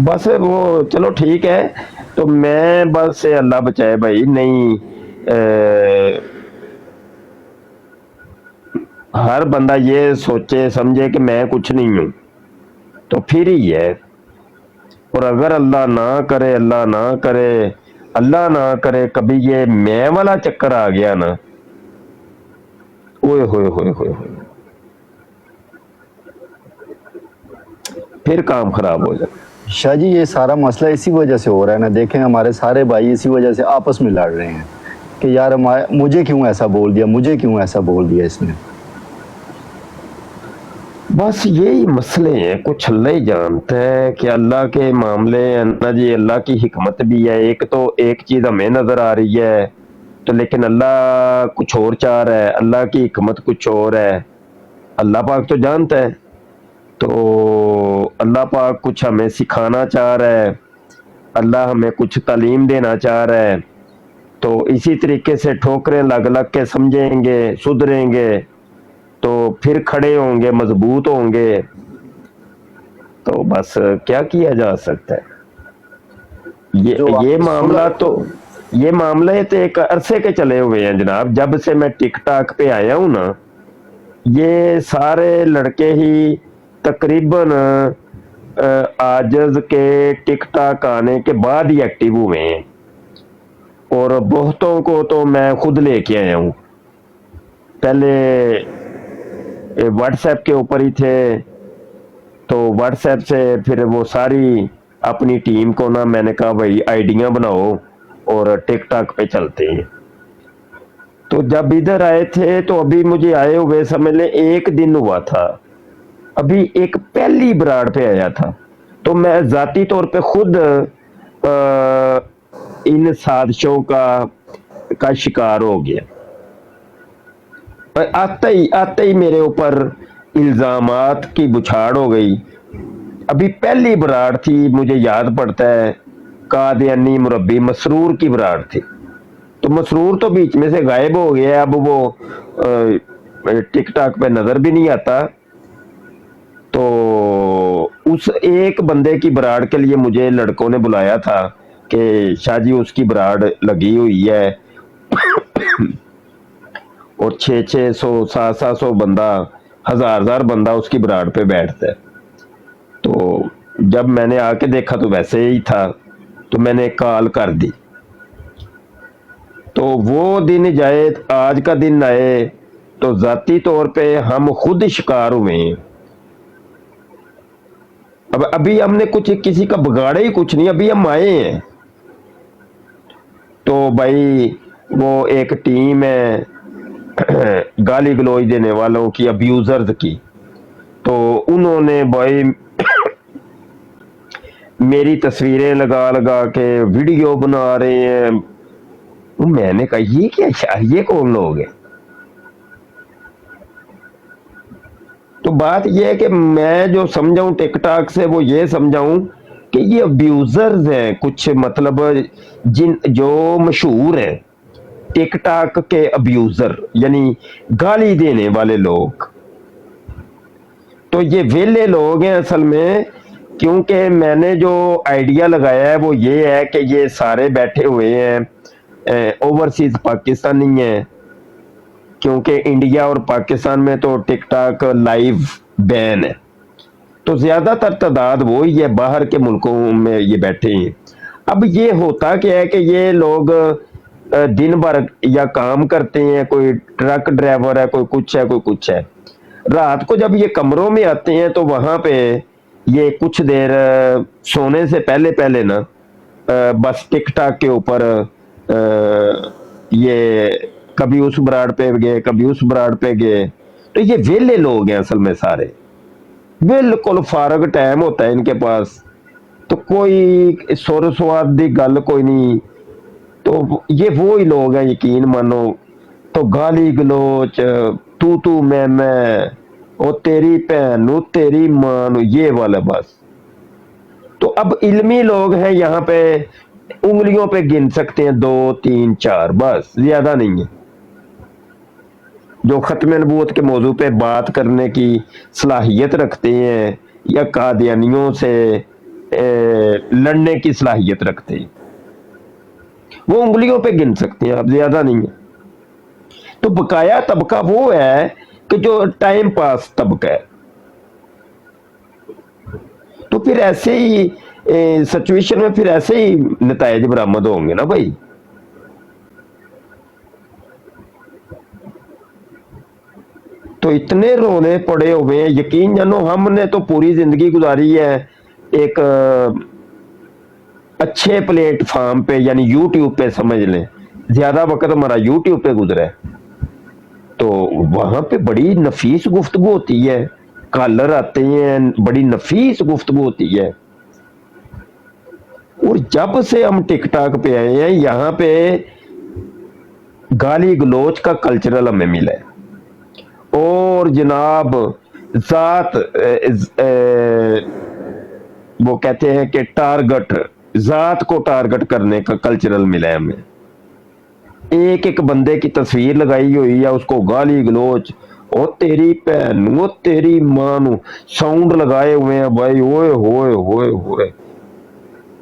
C: बस वो चलो ठीक है, तो मैं बस अल्लाह बचाए भाई, नहीं हर बंदा ये सोचे समझे कि मैं कुछ नहीं हूं तो फिर ही है। और अगर अल्लाह ना करे, अल्लाह ना करे, अल्लाह ना करे कभी ये मैं वाला चक्कर आ गया ना, ओए होए होए होए होए, फिर काम खराब हो जाए।
F: शाह जी ये सारा मसला इसी वजह से हो रहा है ना, देखें हमारे सारे भाई इसी वजह से आपस में लड़ रहे हैं कि यार मुझे क्यों ऐसा बोल दिया, मुझे क्यों ऐसा बोल दिया इसने।
C: बस यही मसले हैं, कुछ अल्लाह ही जानता है कि अल्लाह के मामले ना जी, अल्लाह की हिकमत भी है। एक तो एक चीज हमें नजर आ रही है तो लेकिन अल्लाह कुछ और चाह रहा है, अल्लाह की हिकमत कुछ और है। अल्लाह पाक तो जानता है, तो अल्लाह पाक कुछ हमें सिखाना चाह रहा है, अल्लाह हमें कुछ तालीम देना चाह रहा है। तो इसी तरीके से ठोकरें लग लग के समझेंगे, सुधरेंगे तो फिर खड़े होंगे, मजबूत होंगे। تو بس کیا کیا جا سکتا ہے. یہ معاملہ تو ایک عرصے کے چلے ہوئے ہیں جناب. جب سے میں ٹک ٹاک پہ آیا ہوں نا, یہ سارے لڑکے ہی تقریباً عاجز کے ٹک ٹاک آنے کے بعد ہی ایکٹیو ہوئے ہیں, اور بہتوں کو تو میں خود لے کے آیا ہوں. پہلے واٹس ایپ کے اوپر ہی تھے, تو واٹس ایپ سے پھر وہ ساری اپنی ٹیم کو نا میں نے کہا بھائی آئیڈیاں بناؤ اور ٹک ٹاک پہ چلتے ہیں. تو جب ادھر آئے تھے تو ابھی مجھے آئے ہوئے سمجھ لیں 1 دن ہوا تھا, ابھی ایک پہلی براڑ پہ آیا تھا, تو میں ذاتی طور پہ خود ان سازشوں کا شکار ہو گیا. آتے ہی میرے اوپر الزامات کی بچھاڑ ہو گئی. ابھی پہلی براڑ تھی, مجھے یاد پڑتا ہے قادیانی مربی مسرور کی براڑ تھی. تو مسرور تو بیچ میں سے غائب ہو گیا, اب وہ ٹک ٹاک پہ نظر بھی نہیں آتا. تو اس ایک بندے کی براڑ کے لیے مجھے لڑکوں نے بلایا تھا کہ شاہ جی اس کی براڑ لگی ہوئی ہے, اور 600 700 بندہ 1000 بندہ اس کی براڑ پہ بیٹھتا ہے. تو جب میں نے آ کے دیکھا تو ویسے ہی تھا, تو میں نے کال کر دی. تو وہ دن جائے, آج کا دن آئے, تو ذاتی طور پہ ہم خود شکار ہوئے ہیں. ابھی ہم نے کچھ کسی کا بگاڑا ہی کچھ نہیں, ابھی ہم آئے ہیں. تو بھائی وہ ایک ٹیم ہے گالی گلوچ دینے والوں کی, ابیوزرز کی, تو انہوں نے بھائی میری تصویریں لگا کے ویڈیو بنا رہے ہیں. میں نے کہا یہ کیا یار, یہ کون لوگ ہیں؟ تو بات یہ ہے کہ میں جو سمجھاؤں ٹک ٹاک سے وہ یہ سمجھاؤں کہ یہ ابیوزرز ہیں کچھ, مطلب جو مشہور ہیں ٹک ٹاک کے ابیوزر, یعنی گالی دینے والے لوگ. تو یہ ویلے لوگ ہیں اصل میں, کیونکہ میں نے جو آئیڈیا لگایا ہے وہ یہ ہے کہ یہ سارے بیٹھے ہوئے ہیں اوورسیز پاکستانی ہیں, کیونکہ انڈیا اور پاکستان میں تو ٹک ٹاک لائیو بین ہے, تو زیادہ تر تعداد وہی ہے, باہر کے ملکوں میں یہ بیٹھے ہیں. اب یہ ہوتا کیا ہے کہ یہ لوگ دن بھر یا کام کرتے ہیں, کوئی ٹرک ڈرائیور ہے, کوئی کچھ ہے, کوئی کچھ ہے. رات کو جب یہ کمروں میں آتے ہیں تو وہاں پہ یہ کچھ دیر سونے سے پہلے نا بس ٹک ٹاک کے اوپر یہ کبھی اس براڑ پہ گئے, کبھی اس براڑ پہ گئے. تو یہ ویلے لوگ ہیں اصل میں سارے, بالکل فارغ ٹائم ہوتا ہے ان کے پاس, تو کوئی سور سواد دی گل کوئی نہیں. تو یہ وہی لوگ ہیں یقین مانو, تو گالی گلوچ, تو میں او تیری بہن نو تیری ماں نو, یہ والا بس. تو اب علمی لوگ ہیں یہاں پہ, انگلیوں پہ گن سکتے ہیں 2 3 4, بس زیادہ نہیں ہے, جو ختم نبوت کے موضوع پہ بات کرنے کی صلاحیت رکھتے ہیں یا قادیانیوں سے لڑنے کی صلاحیت رکھتے ہیں, وہ انگلیوں پہ گن سکتے ہیں, اب زیادہ نہیں ہے. تو بقایا طبقہ وہ ہے کہ جو ٹائم پاس طبقہ ہے. تو پھر ایسے ہی سچویشن میں پھر ایسے ہی نتائج برآمد ہوں گے نا بھائی. تو اتنے رونے پڑے ہوئے ہیں, یقین جانو ہم نے تو پوری زندگی گزاری ہے ایک اچھے پلیٹ فارم پہ, یعنی یوٹیوب پہ سمجھ لیں, زیادہ وقت ہمارا یوٹیوب پہ گزرا ہے. تو وہاں پہ بڑی نفیس گفتگو ہوتی ہے, کالر آتے ہیں, بڑی نفیس گفتگو ہوتی ہے. اور جب سے ہم ٹک ٹاک پہ آئے ہیں یہاں پہ گالی گلوچ کا کلچرل ہمیں ملا ہے, اور جناب ذات وہ کہتے ہیں کہ ٹارگٹ, ذات کو ٹارگٹ کرنے کا کلچرل ملا ہے ہمیں. ایک بندے کی تصویر لگائی ہوئی ہے, اس کو گالی گلوچ ओ तेरी भैन नू, ओ तेरी मां नू, साउंड लगाए हुए हैं भाई, ओए होए होए होए।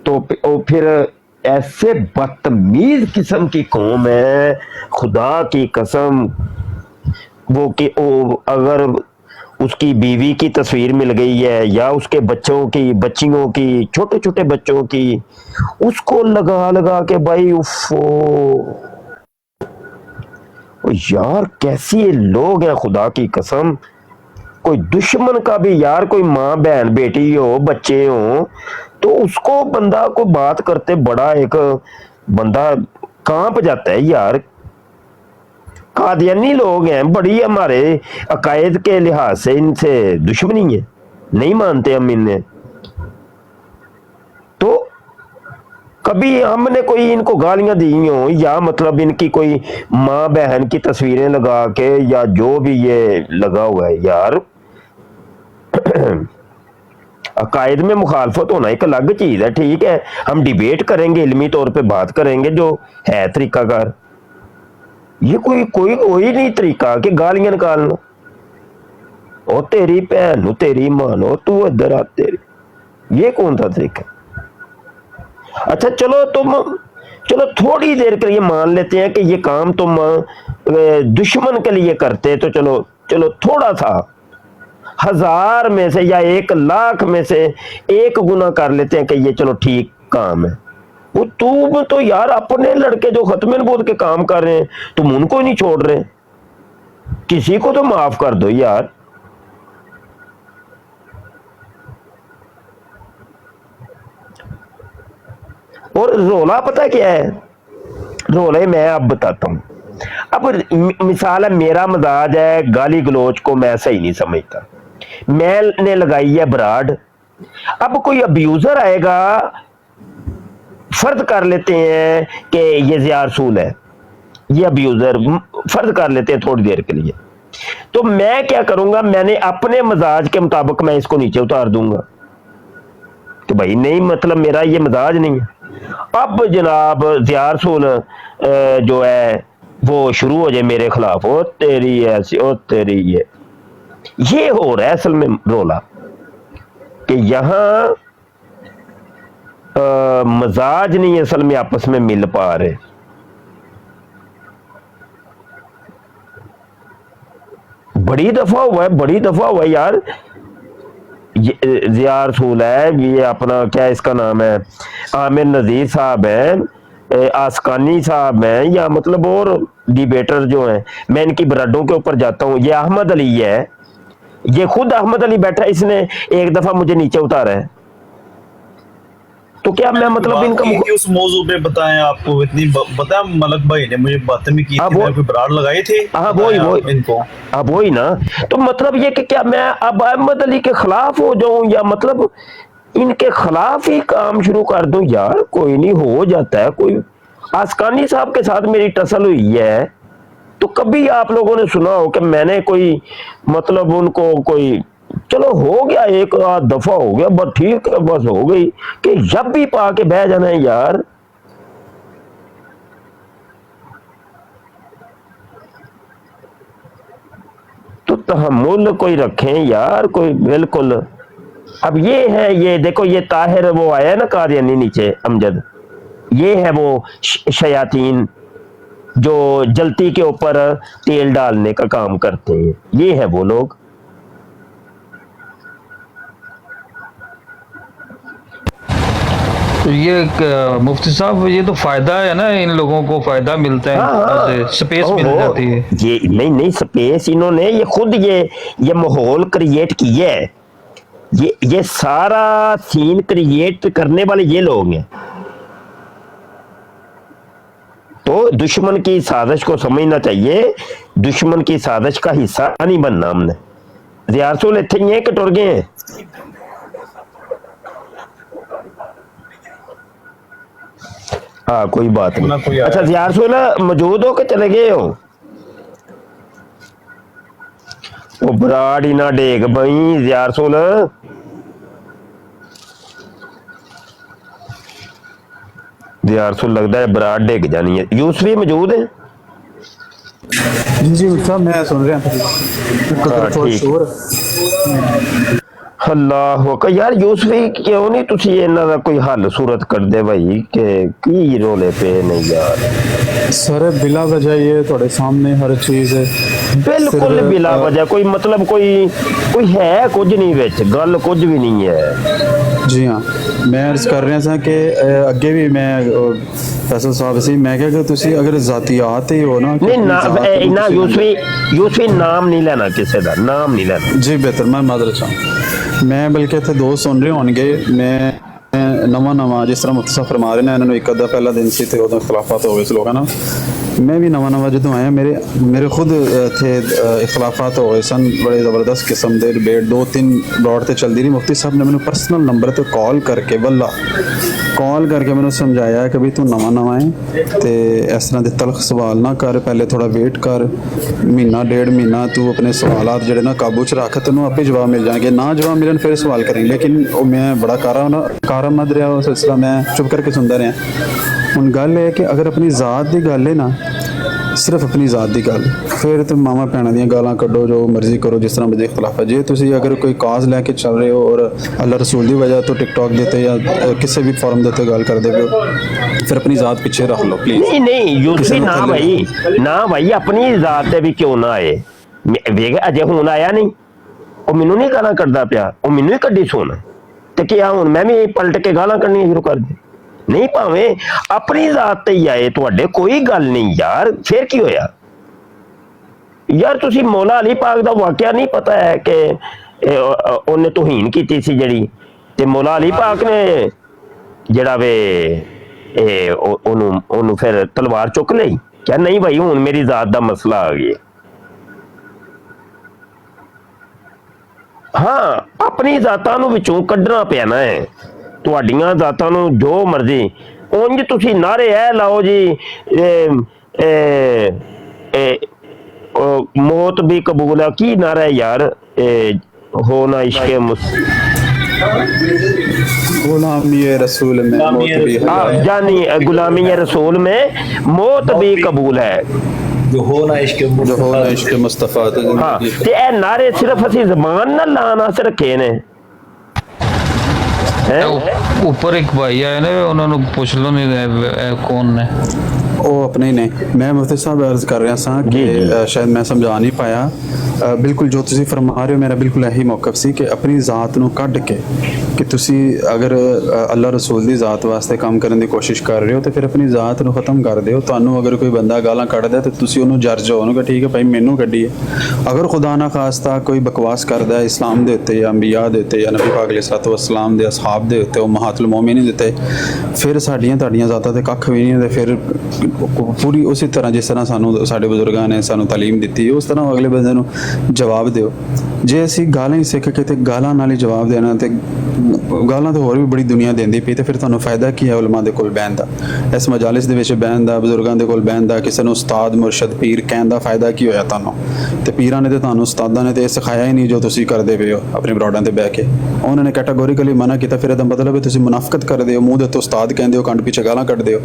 C: तो फिर ऐसे बदतमीज किस्म की कौम है, खुदा की कसम। वो कि अगर उसकी बीवी की तस्वीर मिल गई है या उसके बच्चों की, बच्चियों की, छोटे छोटे बच्चों की, उसको लगा लगा के भाई उफ यार कैसी ये लोग हैं, खुदा की कसम। कोई दुश्मन का भी यार, कोई माँ बहन बेटी हो, बच्चे हो, तो उसको बंदा को बात करते बड़ा एक बंदा कांप जाता है यार। कादियानी लोग हैं, बड़ी हमारे अकायद के लिहाज से इनसे दुश्मनी है, नहीं मानते हम इन्हें। तो कभी हमने कोई इनको गालियां दी हो या मतलब इनकी कोई माँ बहन की तस्वीरें लगा के या जो भी ये लगा हुआ है यार, अकायद में मुखालफत होना एक अलग चीज है, ठीक है, हम डिबेट करेंगे, इल्मी तौर पे बात करेंगे जो है तरीकाकार। ये कोई नहीं तरीका कि गालियां निकालना, ओ तेरी भैन नु, तेरी मां नु, तू इधर आ, तेरी, ये कौन सा तरीका? अच्छा चलो थोड़ी देर के लिए मान लेते हैं कि ये काम तुम दुश्मन के लिए करते, तो चलो थोड़ा सा 1000 में से या 1,00,000 में से 1 गुना कर लेते हैं कि ये चलो ठीक काम है। वो तुम तो यार अपने लड़के जो खत्म नबूवत के काम कर रहे हैं, तुम उनको नहीं छोड़ रहे, किसी को तो माफ कर दो यार। और रोला पता क्या है? रोले मैं अब बताता हूं। अब मिसाल है, मेरा मजाज है गाली गलोच को मैं सही नहीं समझता, मैंने लगाई है ब्राड। अब कोई अब्यूजर आएगा, फर्ज कर लेते हैं कि ये ज़िया रसूल है, ये अब्यूजर, फर्ज कर लेते हैं थोड़ी देर के लिए, तो मैं क्या करूंगा, मैंने अपने मजाज के मुताबिक मैं इसको नीचे उतार दूंगा कि भाई नहीं, मतलब मेरा ये मजाज नहीं है। अब जनाब ज़िया रसूल जो है वो शुरू हो जाए मेरे खिलाफ, ओ तेरी ऐसी, ओ तेरी ये हो रहा है असल में रोला कि यहां मजाज नहीं असल में आपस में मिल पा रहे। बड़ी दफा हुआ है यार। ज़िया रसूल है, ये अपना क्या इसका नाम है, आमिर नज़ीर साहब है, आसकानी साहब हैं, या मतलब और डिबेटर जो हैं, मैं इनकी ब्राडों के ऊपर जाता हूँ। ये अहमद अली है, ये खुद अहमद अली बैठा, इसने एक दफा मुझे नीचे उतारा है। तो क्या मैं मतलब इनका
I: उस मौजू पे बताएं, आपको इतनी बताया मलक भाई ने मुझे बातें भी की थी, मैं ब्राड लगाई थी।
C: हाँ वही ना, तो मतलब ये कि क्या मैं अब अहमद अली के खिलाफ हो जाऊं या मतलब इनके खिलाफ ही काम शुरू कर दूं? यार कोई नहीं, हो जाता है। कोई आसकानी साहब के साथ मेरी टसल हुई है, तो कभी आप लोगों ने सुना हो कि मैंने कोई मतलब उनको कोई, चलो हो गया एक आध दफा हो गया, बस ठीक है, बस हो गई, कि जब भी पा के बह जाना है यार। तो तहम्मुल कोई रखें यार, कोई बिल्कुल। अब ये है, ये देखो, ये ताहिर वो आया ना कादियानी नीचे, अमजद, ये है वो शयातीन जो जलती के ऊपर तेल डालने का काम करते हैं, ये है वो लोग।
H: तो ये मुफ्ती साहब, ये तो फायदा है ना, इन लोगों को फायदा मिलता है, स्पेस मिल जाती है।
C: ये नहीं स्पेस इन्होंने ये खुद ये माहौल क्रिएट किया है। ये सारा सीन क्रिएट करने वाले ये लोग हैं। तो दुश्मन की साजिश को समझना चाहिए, दुश्मन की साजिश का हिस्सा नहीं बनना हमने। ज़िया रसूल इत्थे ही हैं कि टुर गए हैं? हाँ कोई बात नहीं। अच्छा ज़िया रसूल मौजूद हो के चले गए हो? वो बराड़ ही ना डेग बई ज़िया रसूल। ज़िया रसूल लगता है बराड़ डेग जानी है। यूसुफ भी मौजूद है?
B: जी जी साहब मैं सुन रहा
C: ठीक।
B: शोर
C: ਅੱਲਾਹ ਅਕਬਰ। ਯਾਰ ਯੂਸਫੀ ਕਿਉਂ ਨਹੀਂ ਤੁਸੀਂ ਇਹਨਾਂ ਦਾ ਕੋਈ ਹੱਲ ਸੂਰਤ ਕਰਦੇ ਭਾਈ ਕਿ ਕੀ ਰੋਲੇ ਪਏ ਨੇ ਯਾਰ।
B: सर बिला वजह ये थोड़े सामने हर चीज़ है
C: ਬਿਲਕੁਲ ਬਿਲਾ ਵਜ੍ਹਾ ਕੋਈ ਮਤਲਬ ਕੋਈ ਹੈ ਕੁਝ ਨਹੀਂ ਵਿੱਚ ਗੱਲ ਕੁਝ ਵੀ ਨਹੀਂ ਹੈ।
B: जी हाँ मैं अर्ज कर रहा था कि अगे भी मैं फैसल साहब से मैं क्या कि तुसी अगर ज़ातियात ही हो ना कि
C: ਨਹੀਂ ਨਾ
B: अपनी ज़ात को
C: ਇੰਨਾ
B: तुसी-
C: ਯੂਸਫੀ ਨਾਮ ਨਹੀਂ ਲੈਣਾ ਕਿਸੇ ਦਾ ਨਾਮ ਨਹੀਂ ਲੈਣਾ।
B: जी बेहतर मैं मादर चाहूँ मैं बल्कि इतने दोस्त सुन रहे होंगे मैं नवा जिस तरह मुफ्ती साहब फरमा रहे हैं इन्होंने एक अद्धा पहला दिन से उदों इख्तलाफात हो गए से लोगों ना मैं भी नवा जो आया मेरे खुद थे इख्तलाफात हो गए सन बड़े ज़बरदस्त किस्म के डिबेट 2-3 दौड़ से चलती रही। मुफ्ती साहब ने मैंने पर्सनल नंबर पर कॉल करके वल्ला कॉल करके मैंने समझाया कि भाई तू नवा है तो इस तरह के तलख सवाल ना कर पहले थोड़ा वेट कर महीना 1.5 महीना तू अपने सवालात जोड़े ना काबू च रख तेनों आपे जवाब मिल जाएंगे ना जवाब मिलन फिर सवाल करेंगे। लेकिन वो मैं बड़ा कारामद रहा वो सिलसिला मैं चुप करके सुनता रहा। हुण गल है कि अगर अपनी ज़ात की गल है ना सिर्फ अपनी ज़ात की गल फिर तो मामा भैनों दी गालां कड्डो जो मर्जी करो जिस तरह मर्जी इख्तलाफ है। जे तुसी अगर कोई काज लैके चल रहे हो और अल्लाह रसूल की वजह तो टिकटॉक देते या किसी भी फॉर्म देते गल कर दे फिर अपनी ज़ात पीछे रख लो प्लीज़।
C: नहीं यूसफी ना भाई अपनी ज़ात ते भी क्यों ना आए वेख अजे हुण आया नहीं वो मैनू नहीं गालां कड्डदा पिया वो मैनू ही कड्डी सुन ते क्या हुण मैं भी पलट के गालां कड्डनियां शुरू कर दी नहीं भावें अपनी ज़ात ते ही आए तुहाडे कोई गल नहीं यार फिर की होया यार तुसी मौला अली पाक दा वाकया नहीं पता है कि उन्हें तौहीन कीती सी जड़ी ते मौला अली पाक ने जड़ा वे ओनू फिर तलवार चुक लई क्या नहीं भाई हुण मेरी ज़ात दा मसला आ गया। हाँ अपनी ज़ातां नूं विचों कड्ढना पैना है तुहाडीआं ज़ातां नूं जो मर्जी उंज तुसी नारे ऐ लाओ जी मौत भी कबूल है की नारा है यार होना इश्क़े
B: गुलामी रसूल में मौत भी
C: जानी गुलामी रसूल में मौत भी कबूल है
D: जो हो ना इश्क
B: मुस्तफा
C: हाँ ते ए नारे सिर्फ असी ज़बान ना लाना से रखे ने
H: ऊपर एक भाई आए ने उन्होंने पूछ लो नहीं कौन ने
B: वो अपने ही ने मैं मुफ्ती साहब अर्ज कर रहा था कि शायद मैं समझा नहीं पाया बिल्कुल जो तुसी फरमा रहे हो मेरा बिल्कुल यही मौकफ सी कि अपनी ज़ात नूं कढ के कि तुसी अगर अल्लाह रसूल दी ज़ात वास्ते काम करने की कोशिश कर रहे हो तो फिर अपनी ज़ात नूं खत्म कर दिओ। तुहानूं अगर कोई बंदा गालां कढदा तो तुसी उहनूं जज जाओ उहनूं कि ठीक है भाई मैनूं कड्डी है। अगर खुदा ना खास्ता कोई बकवास करदा है इस्लाम दे उत्ते या अंबिया दे उत्ते या नबी पाक अलैहिस्सलातु वस्सलाम दे असहाब दे उत्ते उम्महातुल मोमिनीन दे उत्ते फिर साडियां तुहाडियां ज़ातां ते कख भी नहीं ते फिर पूरी उसी तरह जिस तरह सानू साडे बुजुर्गां ने सानू तालीम दित्ती उस तरह अगले बंदे नूं जवाब दिओ। जे असीं गालां ही सिੱਖ के ते गालां नाल ही जवाब देना ते गालां तो होर भी बड़ी दुनिया देंदी पई ते फिर तुहानूं फायदा की है उलमा दे कोल बहन दा इस मजालिस दे विच बहन दा बुजुर्गां दे कोल बहन दा किसी नूं उस्ताद मुरशद पीर कहण दा फायदा की होया तुहानूं ते पीरां ने ते तुहानूं उस्तादां ने ते सिखाया ही नहीं जो तुसीं करदे पए हो अपने बराडां ते बैठ के उन्होंने ने कैटागोरिकली मना किया फिर इहदा मतलब है तुसीं मुनाफकत करदे हो मूँह दे उत्ते उस्ताद कहंदे हो कंड पिछे गालां कड्डदे हो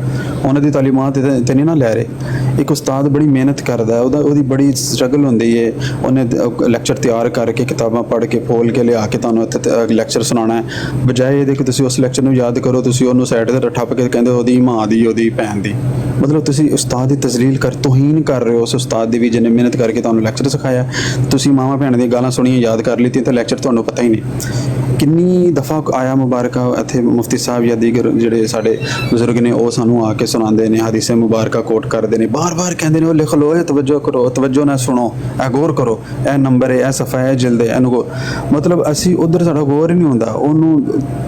B: उन्हां दी तालीमात ते नहीं ना लै रहे। एक उस्ताद बड़ी मेहनत करदा ओहदी बड़ी स्ट्रगल हुंदी है उन्हें लैक्चर तैयार करके किताबां पढ़ के फोल के लिया के तुहानूं इत्थे लैक्चर सुनाना है बजाए ये कि तुसीं उस लैक्चर नूं याद करो तुसीं उहनूं साइड ते ठप्प के कहंदे ओहदी मां दी ओहदी भैन दी मतलब तुसीं उस्ताद दी तजलील कर तौहीन कर रहे हो उस उस्ताद दी भी जिन्हें मेहनत करके तुहानूं लैक्चर सिखाया तुसीं मावां भैणां दी गालां सुणियां याद कर लईतीं ते लैक्चर तुहानूं पता ही नहीं। किन्नी दफ़ा आया मुबारक इत्थे मुफ्ती साहब या दीगर जिहड़े साडे बुजुर्ग ने वो सानूं आके सुणांदे ने हदीसें मुबारक कोट करदे ने बार बार कहंदे ने लिख लो तवज्जो करो तवज्जो ना सुनो ए गौर करो ए नंबर है ए सफ़ा है जिल्द है इहनूं मतलब असीं उधर साडा गौर ही नहीं हुंदा उहनूं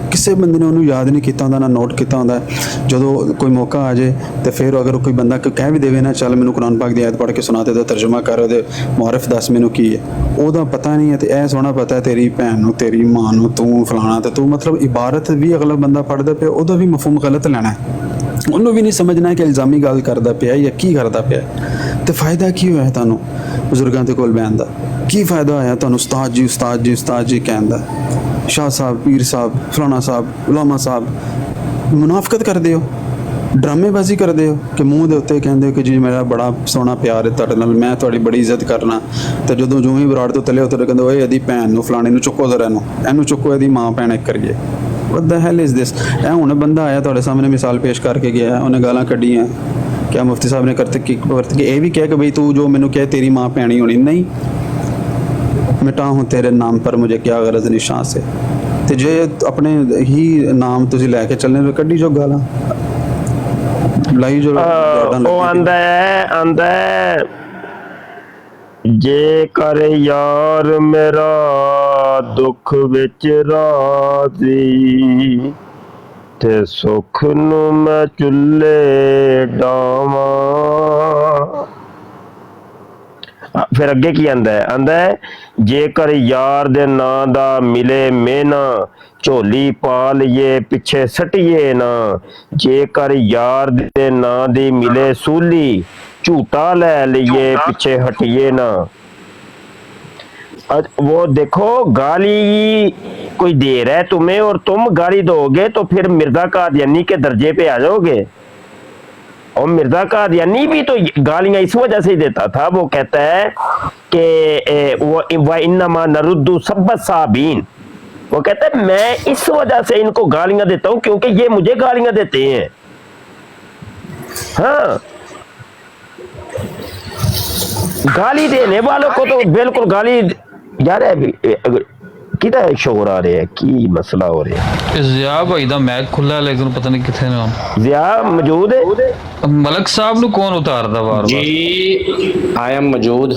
B: किसी बंदे ने उहनूं याद नहीं कीता हुंदा ना नोट कीता हुंदा जदों कोई मौका आ जाए तो फिर अगर कोई बंदा कह भी देवे ना चल मैनूं कुरान पाक दी आयत पढ़ के सुना ते तर्जुमा कर ओहदे मुआरिफ दस मैनूं की है ओहदा पता नहीं है तो यह सोहना पता है तेरी भैन नूं तेरी मां नूं तूं फलाना ते तू मतलब इबारत भी अगला बंदा पढ़दा पिया ओहदा भी मफहूम गलत लेना है उन्होंने भी नहीं समझना कि इल्ज़ामी गल करदा पिया या की करदा पिया तो फायदा की होया तुहानूं बुजुर्गां दे कोल बहन दा की फायदा होया तुहानूं उस्ताद जी उस्ताद जी उस्ताद जी कहण दा शाह साहब पीर साहब फलाना साहब उलामा साहब मुनाफकत करदे हो
K: ਡਰਾਮੇਬਾਜ਼ੀ ਕਰਦੇ ਹੋ ਕਿ ਮੂੰਹ ਦੇ ਉੱਤੇ ਕਹਿੰਦੇ ਹੋ ਕਿ ਜੀ ਮੇਰਾ ਬੜਾ ਸੋਹਣਾ ਪਿਆਰ ਹੈ ਤੁਹਾਡੇ ਨਾਲ, ਮੈਂ ਤੁਹਾਡੀ ਬੜੀ ਇੱਜ਼ਤ ਕਰਨਾ, ਤੇ ਜਦੋਂ ਜੋ ਹੀ ਬਰਾੜ ਤੋਂ ਥੱਲੇ ਉਤਰ ਕਹਿੰਦੇ ਓਏ ਇਹਦੀ ਭੈਣ ਨੂੰ ਫਲਾਣੇ ਨੂੰ ਚੁੱਕੋ ਜ਼ਰਾ ਇਹਨੂੰ ਚੁੱਕੋ, ਇਹਦੀ ਮਾਂ ਭੈਣ ਇੱਕ ਕਰੀਏ। ਵਾਟ ਦ ਹੈਲ ਇਜ਼ ਦਿਸ? ਇਹ ਹੁਣ ਬੰਦਾ ਆਇਆ ਤੁਹਾਡੇ ਸਾਹਮਣੇ ਮਿਸਾਲ ਪੇਸ਼ ਕਰਕੇ ਗਿਆ, ਉਹਨੇ ਗਾਲਾਂ ਕੱਢੀਆਂ, क्या मुफ्ती साहब ने करते कि ये भी कह कि भाई तू जो मैनू कहे तेरी माँ भैन ही होनी? नहीं, मिटा हूँ तेरे नाम पर, मुझे क्या गरज निशान से। तो जे अपने ही नाम तुसी लैके चलने तो कड्डी जो गाला लाई जो
C: आंदा जे कर यार मेरा दुख विच राजी ते सुख नू मैं चुल्ले डावां। फिर अगे की आंदा है जेकर यार दे नां दा मिले मेना झोली पा लिये पिछे सटिए ना, जेकर यार दे नां दी मिले सूली झूठा ले लिये पिछे हटिए ना। वो देखो गाली कोई दे रहा है तुम्हें और तुम गाली दोगे तो फिर मिर्जा कादियानी के दर्जे पे आ जाओगे। और मिर्जा कादियानी भी तो गालियां इस वजह से ही देता था, वो कहता है कि वो इन्नमा नरुद्दु सब्बत साबीन, वो कहता है मैं इस वजह से इनको गालियां देता हूं क्योंकि ये मुझे गालियां देते हैं। हाँ, गाली देने वालों को तो बिल्कुल गाली यार किदा शोर आ रहा है, की मसला हो रहा है?
H: ज़िया भाई दा मैक खुला है लेकिन पता नहीं किथे ने हुण।
C: ज़िया मौजूद है?
H: मलक साहब नु कौन उतारदा बार-बार?
L: जी आई एम मौजूद।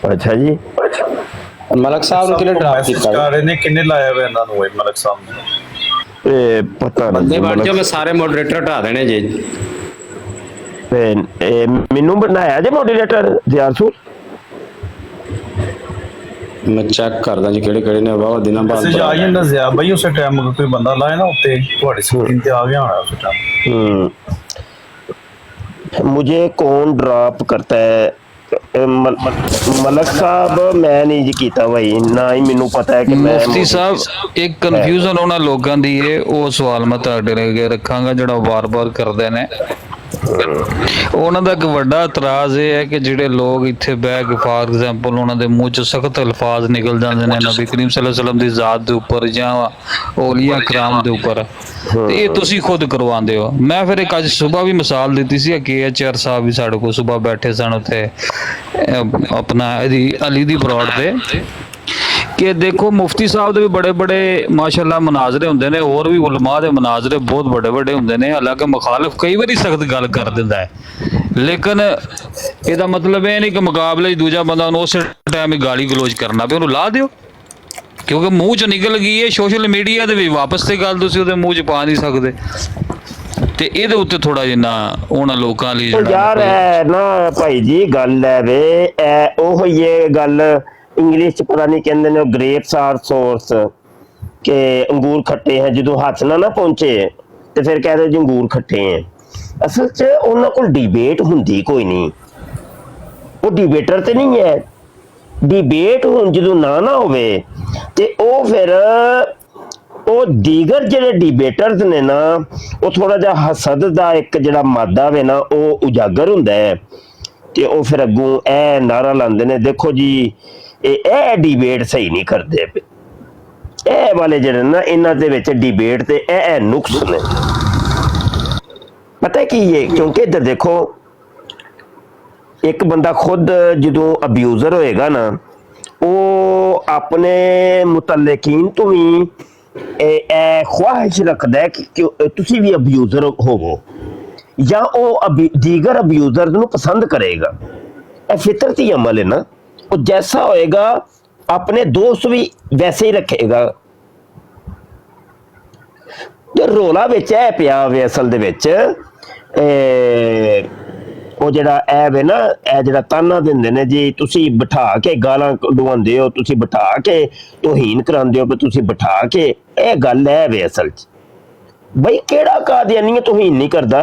C: अच्छा जी,
L: मलक साहब ने किने ड्राफ्ट कीता
I: कर रहे ने किने लाया वे इन्हां नु मलक साहब ने?
C: ए पता नहीं
L: बंदे बन जो मैं सारे मॉडरेटर हटा देने जी।
C: मैनू बनाया जे मॉडरेटर ज़ियारसू?
L: मैं चेक करदा जी केड़े केड़े ने वाह दिना बाद
I: मैसेज आ ਜਾਂਦਾ ज़िया भाई उस टाइम कोई बंदा लाए ना उत्ते ਤੁਹਾਡੀ स्क्रीन ते आ गया होना उस टाइम।
C: मुझे कौन ड्रॉप करता है? मलक साहब मैं नहीं जी कीता भाई, ना ही मैनू पता है कि मैं।
H: मुफ्ती साहब एक कन्फ्यूजन होना लोगों दी है, वो सवाल मैं तुहाडे अगे रखांगा जिहड़ा बार-बार करदे ने। ਉਹਨਾਂ ਦਾ ਇੱਕ ਵੱਡਾ ਇਤਰਾਜ਼ ਇਹ ਹੈ ਕਿ ਜਿਹੜੇ ਲੋਕ ਇੱਥੇ ਬਹਿ ਕੇ ਫਾਰ ਐਗਜ਼ਾਮਪਲ ਉਹਨਾਂ ਦੇ ਮੂੰਹ ਚ ਸਖਤ ਅਲਫਾਜ਼ ਨਿਕਲ ਜਾਂਦੇ ਨੇ ਨਬੀ ਕਰੀਮ ਸੱਲੱਲਾਹੁ ਅਲੈਹਿ ਵਸੱਲਮ ਦੀ ਜ਼ਾਤ ਦੇ ਉੱਪਰ ਜਾਂ ਔਲੀਆ ਕਰਾਮ ਦੇ ਉੱਪਰ, ਤੇ ਇਹ ਤੁਸੀਂ ਖੁਦ ਕਰਵਾਉਂਦੇ ਹੋ। ਮੈਂ ਫਿਰ ਇੱਕ ਅੱਜ ਸਵੇਰ ਵੀ ਮਿਸਾਲ ਦਿੱਤੀ ਸੀ ਕਿ KHR ਸਾਹਿਬ ਵੀ ਸਾਡੇ ਕੋਲ ਸਵੇਰ ਬੈਠੇ ਸਨ ਉੱਥੇ ਆਪਣਾ ਇਹਦੀ ਅਲੀ ਦੀ ਬਰੋਡ ਤੇ, कि देखो मुफ्ती साहब के भी बड़े बड़े माशाल्लाह मुनाजरे होंदे ने, और भी उलमा के मुनाजरे बहुत बड़े बड़े होंदे ने। हालांकि मुखालिफ कई बार सख्त गल कर दिंदा है, लेकिन इसदा मतलब ये नहीं कि मुकाबले दूजा बंदा उस टाइम ही गाली गलोच करना पे उन्होंने ला दिओ, क्योंकि मुँह च निकल गई है। सोशल मीडिया दे भी वापस से गल तुसीं उहदे मुँह च पा नहीं सकदे, ते इहदे उत्ते थोड़ा जिन्ना उन्हां लोकां लई
C: यार है ना भाई जी गल है वे ओह ये गल इंग्लिश च पता नहीं कहते ने ग्रेप्स आर सोर्स के अंगूर खट्टे हैं, जो हाथ ना पहुंचे तो फिर कहते जी अंगूर खट्टे हैं। असल च उन्हां कोल डिबेट हुंदी कोई नहीं, वो डिबेटर ते नहीं है। डिबेट हुण जो ना होवे ते ओ फिर ओ दीगर जिहड़े डिबेटर्स ने ना वो थोड़ा जिहा हसद दा एक जिहड़ा मादा वे ना वो उजागर हुंदा है, ते ओ फिर अगों ए नारा लांदे ने देखो जी ਇਹ डिबेट सही नहीं करते पे, ਇਹ वाले ਜਿਹੜੇ ना इन्हां दे विच डिबेट ते ਇਹ नुक्स ने। पता की ये क्योंकि इधर देखो एक बंदा खुद जो अब्यूजर होएगा ना वो अपने मुतल्लिकीन तो भी ख्वाहिश रखता है कि तुसी भी अब्यूजर होवो या वो दीगर अब्यूजर नूं पसंद करेगा। ये फितरती अमल है ना, वो जैसा होएगा अपने दोस्त भी वैसे ही रखेगा। जो रोला विच है पिया वे असल दे विच वो जिहड़ा ऐ वे ना ऐ जिहड़ा ताना दिंदे ने जी तुसी बिठा के गालां कढवांदे हो, तुसी बिठा के तौहीन करांदे हो, तुसी बिठा के ये गल है वे असल च। बई केड़ा कादियानी तौहीन नहीं करदा?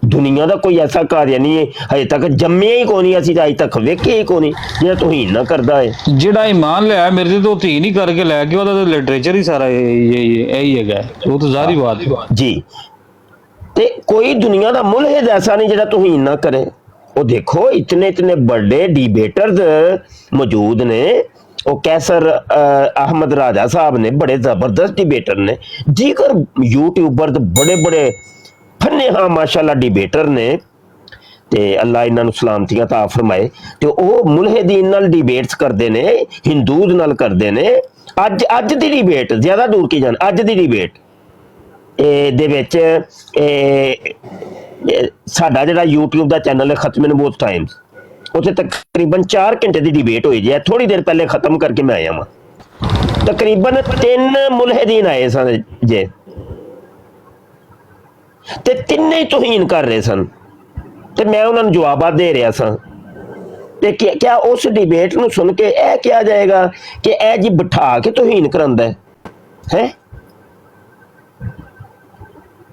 C: दुनिया का कोई ऐसा कार्य नहीं है हजे तक जम्मिया ही कोनी, असीं अजे तक वेखे ही कोनी जिहड़ा तौहीन ना करदा है।
H: जिहड़ा ईमान लिया मेरे तो तौहीन ही करके लै गया, ओहदा तो लिटरेचर ही सारा यही हैगा, वो तो जाहिर बात है
C: जी। ਤੇ ਕੋਈ ਦੁਨੀਆ ਦਾ ਮੁਲਹਿਦ ਐਸਾ ਨਹੀਂ ਜਿਹੜਾ ਤੋਹੀਨ ਨਾ ਕਰੇ। ਉਹ ਦੇਖੋ ਇਤਨੇ ਇਤਨੇ ਵੱਡੇ डिबेटर्स मौजूद ने, वो कैसर अहमद राजा साहब ने, बड़े जबरदस्त डिबेटर ने, दीगर यूट्यूबर बड़े बड़े फन्ने हाँ माशाल्लाह डिबेटर ने, ते अल्लाह इन्हां नूं सलामतियां ता फरमाए। ते ओह मुलहिदीन नाल डिबेट्स करदे ने, हिंदूज नाल करदे ने। अज दी डिबेट ज्यादा दूर की जान, अज दी डिबेट दे विच साडा जिहड़ा यूट्यूब दा चैनल है खत्मे नबूवत टाइम्स, उत्थे तकरीबन 4 घंटे की डिबेट हुई जी। थोड़ी देर पहले खत्म करके मैं आया वहां। तकरीबन 3 मुलहिदीन आए सन जे, ते तिन्ने तौहीन कर रहे सन, ते मैं उन्होंने जवाब दे रहा सा। ते क्या उस डिबेट नूं सुन के यह कहा जाएगा कि यह जी बिठा के तौहीन करांदा है?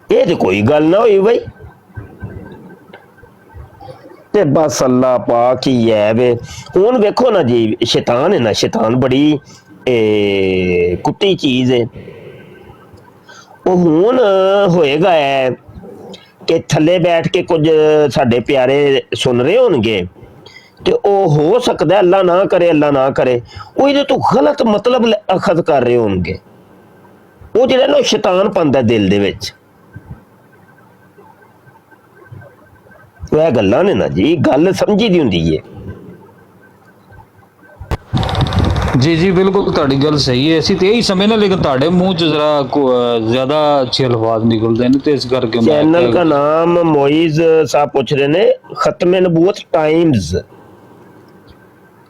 C: ये तो कोई गल ना हुई बई। ते बस अल्लाह पाक ही है वे। हुण वेखो ना जी, शैतान है ना, शैतान बड़ी कुत्ती चीज है। वो हुण होएगा है कि थले बैठ के कुछ साडे प्यारे सुन रहे होणगे, ते वो हो सकता है, अल्लाह ना करे, अल्लाह ना करे, वो इहदे तो गलत मतलब अखद कर रहे होणगे। वो जिहड़ा ना शैतान पांदा दिल दे विच। वह गल्लां ने ना जी, गल समझी दी हुंदी है।
H: जी जी बिल्कुल ਤੁਹਾਡੀ ਗੱਲ ਸਹੀ ਹੈ। ਅਸੀਂ ਤੇ ਇਹੀ ਸਮਝਣਾ, लेकिन ਤੁਹਾਡੇ ਮੂੰਹ ਚ ਜ਼ਰਾ ਜ਼ਿਆਦਾ अच्छे अल्फाज निकलते हैं, तो इस करके
C: चैनल का नाम मोइज साहब पूछ रहे ने, खत्मे नबूवत टाइम्स।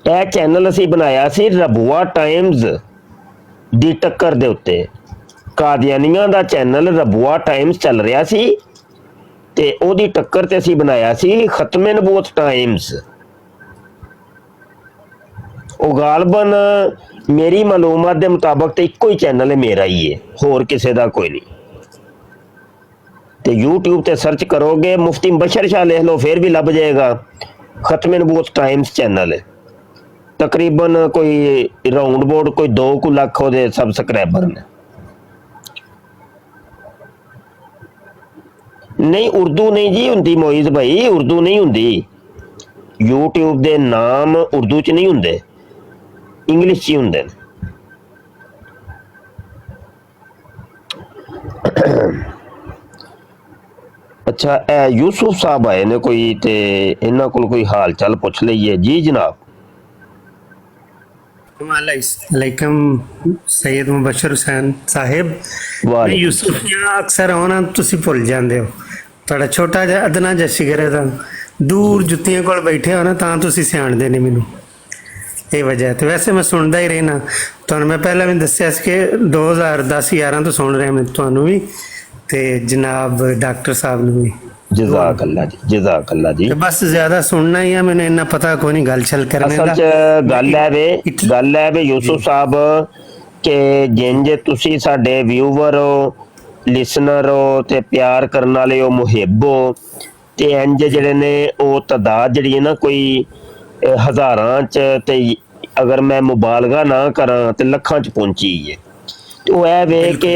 C: यह चैनल असी बनाया सी रबुआ टाइम्स दी टक्कर दे उत्ते। कादियानियां दा चैनल रबुआ टाइम्स चल रहा सी, ते ओदी टक्कर ते असी बनाया सी खत्मे नबूवत टाइम्स। ਉਹ ਗਾਲਬਨ ਮੇਰੀ ਮਾਲੂਮਾਤ ਦੇ ਮੁਤਾਬਕ ਤੇ ਇੱਕੋ ਹੀ ਚੈਨਲ ਹੈ ਮੇਰਾ ਹੀ ਹੈ, ਹੋਰ ਕਿਸੇ ਦਾ ਕੋਈ ਨਹੀਂ। ਤੇ YouTube ਤੇ ਸਰਚ ਕਰੋਗੇ ਮੁਫਤੀ ਬਸ਼ਰ शाह लिख लो, फिर भी लभ जाएगा। खत्मे नबूवत टाइम्स चैनल है। तकरीबन कोई राउंड बोर्ड कोई 2 लाख ਉਹਦੇ सबसक्राइबर ने। नहीं उर्दू नहीं जी हुंदी मोइज भाई, उर्दू नहीं हुंदी। YouTube ਦੇ ਨਾਮ ਉਰਦੂ ਚ ਨਹੀਂ ਹੁੰਦੇ, इंग्लिश च ही हुंदे ने। अच्छा यूसुफ साहब आए ने कोई, ते इन्हां कोल कोई हाल चाल पुछ लईए। जी जनाब।
M: वालेकुम सैयद मुबशर हुसैन साहिब। यूसुफ जिहा अक्सर आना तुसी भुल जांदे हो, तुहाडा छोटा जिहा अदना जिहा शिगर है, दूर जुत्तियां कोल बैठे हो ना, तां तुसी सियाणदे नहीं मैनूं। ये वजह है। तो वैसे मैं सुनता ही रहना, तो मैं पहले भी दसिया कि 2010-11 तो सुन रहा मैं तुहानू भी, ते जनाब डॉक्टर साहब ने भी।
C: जज़ाक अल्लाह जी, जज़ाक अल्लाह जी।
M: बस ज्यादा सुनना ही है, मैंने इन्ना पता कोई नहीं गल चल करने दा।
C: गल है वे यूसुफ साहब के जिंज तुसी साडे व्यूवर हो, लिसनर हो, ते प्यार करने वाले हो, मुहिब हो, ते इंज जिहड़े ने ओ तादाद जिहड़ी है ना कोई हज़ारां च, ते अगर मैं मुबालगा ना करा तो लखां च पहुंची है। तो वह वे कि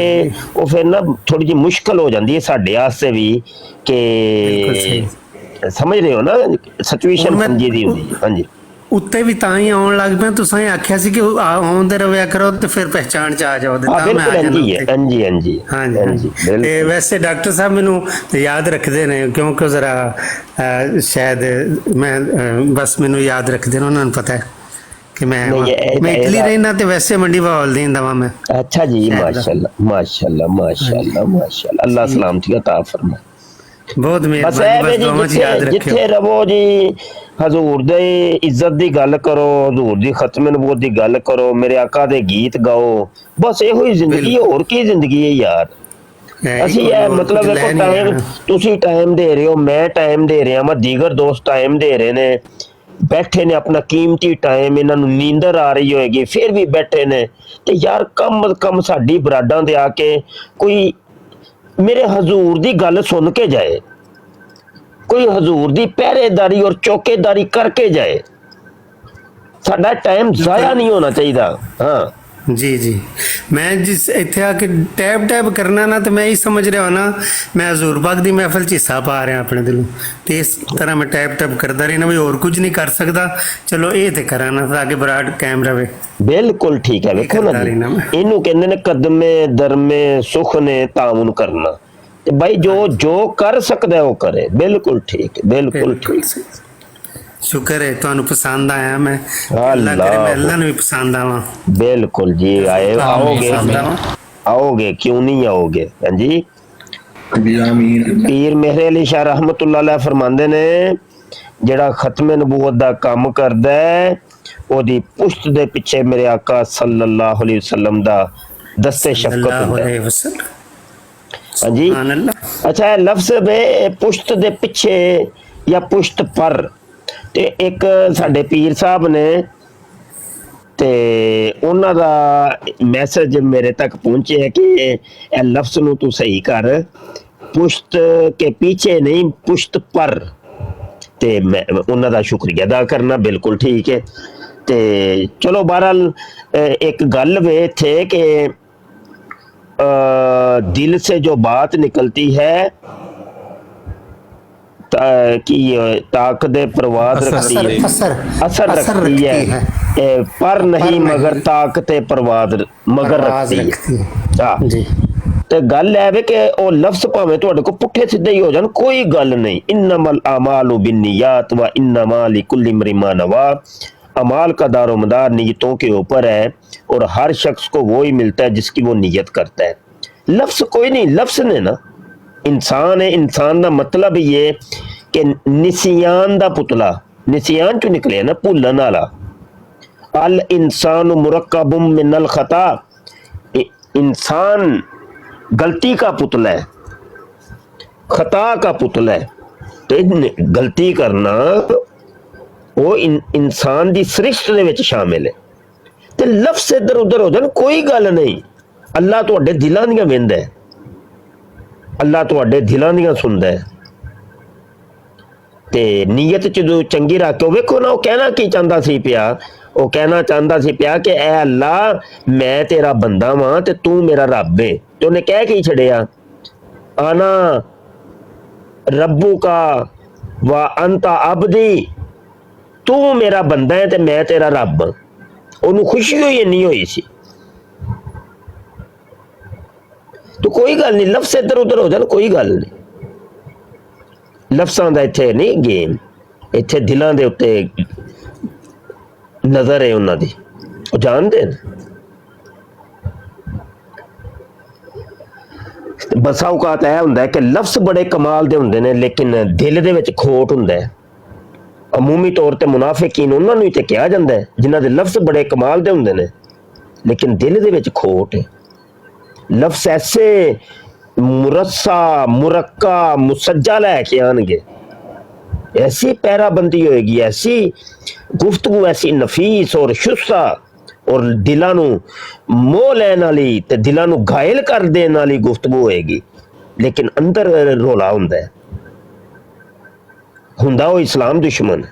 C: वो फिर ना थोड़ी जी मुश्किल हो जाती है साडे वास्ते भी, कि समझ रहे हो ना, सिचुएशन समझी दी होंदी। हाँ जी,
M: उत्ते भी तां ही आउण लग पिया। तुसां आख्या सी कि आउंदे रव्या करो ते फिर पहचान च आ जाओ, ते तां मैं आ जाना।
C: हां जी, हां जी,
M: हां जी। ते वैसे डॉक्टर साहब मैनू याद रखते ने, क्योंकि जरा शायद मैं बस मैनू याद रखते ने, उन्होंने पता है कि मैं इटली रहना, ते वैसे मंडी बहाल दी दवा मैं।
C: अच्छा जी, माशाल्लाह माशाल्लाह माशाल्लाह माशाल्लाह, अल्लाह सलामती अता फरमाए।
M: बहुत मेहरबानी।
C: जिथे रवो जी हजूर दे इज्जत दी गल करो, हजूर दी खत्मे नबूवत दी गल करो, मेरे आका दे गीत गाओ, बस इहो ही जिंदगी है, होर की जिंदगी है यार। असी मतलब देखो टाइम तुसी टाइम दे रहे हो, मैं टाइम दे रहा, मैं दीगर दोस्त टाइम दे रहे ने, बैठे ने अपना कीमती टाइम, इन्हां नूं नींदर आ रही होएगी फिर भी बैठे ने, ते यार कम अज कम साडी बराडां दे आके कोई मेरे हजूर दी गल सुन के जाए, कोई हजूर दी पहरेदारी और चौकेदारी करके जाए। साडा टाइम जाया नहीं होना चाहिए। हाँ
M: जी जी मैं जिस इत्थे आके टैप टैप करना ना तो मैं ही समझ रहा हूँ ना मैं हजूर पाक दी महफिल च हिस्सा पा रहा अपने दिलों तो इस तरह मैं टैप टैप करता रहना भी और कुछ नहीं कर सकता चलो ये तो करा ना ताकि बराड कायम रहे
C: बिल्कुल ठीक है वेखो ना जी इनू कहंदे ने कदमे दरमे सुख ने तामुन करना ते भाई जो कर सकदा है वो करे बिल्कुल ठीक है बिल्कुल ठीक
M: शुक्र है तुहानू पसंद आया मैं अल्लाह करे मैं अल्लाह नू भी पसंद आवा
C: बिल्कुल जी आए आओगे क्यों नहीं आओगे हां जी पीर मेहरे अली शाह रहमतुल्लाह अलैह फरमांदे ने जेड़ा खत्मे नबूवत दा काम करदा है ओदी पुश्त दे पिछे मेरे आका सल्लल्लाहु अलैहि वसल्लम दा दस्ते शफकत हुंदा है हां जी अच्छा लफ्ज बे पुश्त दे पिछे या पुश्त पर ते एक साडे पीर साहब ने ते उन्हां दा मैसेज मेरे तक पहुंचे है कि ए लफ्ज नू तू सही कर पुश्त के पीछे नहीं पुश्त पर ते मैं उन्हां दा शुक्रिया अदा करना बिल्कुल ठीक है ते चलो बहरहाल एक गल वे थे कि दिल से जो बात निकलती है की ताकत परवाद रखती है असर रखती है पर नहीं मगर ताकत परवाद मगर रखती है ते गल है वे कि ओ लफ्ज भावें तुहाडे को पुठे सीधे ही हो जान कोई गल नहीं इन्नमल आमालु बिन्नियात व इन्नमा लिकुल्लि इम्रिइन मा नवा अमाल का दारोमदार नीयतों के ऊपर है और हर शख्स को वो ही मिलता है जिसकी वो नीयत करता है लफ्ज कोई नहीं लफ्ज ने ना इंसान है इंसान का मतलब ये कि निसियान दा पुतला निसियान चो निकले ना भुलन वाला अल इंसान मुरक्कबुम मिनल खता इंसान गलती का पुतला है खता का पुतला है तो गलती करना वो इंसान दी सृष्टि दे विच शामिल है ते लफ्ज इधर उधर हो जान कोई गल नहीं अल्लाह तुहाडे दिलां दियां वेंदा है अल्लाह तुहाडे दिलां दियां सुनदा है ते नीयत च जो चंगी रख के वेखो ना वो कहना की चाहता सी पिया वो कहना चाहता सी पिया कि ऐ अल्लाह मैं तेरा बंदा वां ते तू मेरा रब है ते उन्हें कह के छड़िया आना रब्बू का व अंता अबदी तू मेरा बंदा है ते मैं तेरा रब हां ओनू खुशी हुई इन्नी हुई सी तो कोई गल नहीं लफ्ज इधर उधर हो जान कोई गल नहीं लफ्जां दा इत्थे नहीं गेम इत्थे दिलां दे उत्ते नजर है उन्हां दी ओ जानदे न बसा औकात ऐ हुंदा है कि लफ्ज बड़े कमाल दे हुंदे ने लेकिन दिल दे विच खोट हुंदा है अमूमी तौर ते मुनाफिकीन उन्हां नूं ही ते कहा जांदा है जिन्हां दे लफ्ज बड़े कमाल दे हुंदे ने लेकिन दिल दे विच खोट है लफ्ज ऐसे मुरस्सा मुरक्का मुसज्जा लैके आनगे ऐसी पैराबंदी होएगी ऐसी गुफ्तगू ऐसी नफीस और शुस्सा और दिलां नूं मोह लैण वाली ते दिलां नूं घायल कर देण वाली गुफ्तगू होएगी लेकिन अंदर रौला हुंदा है हुंदा वो इस्लाम दुश्मन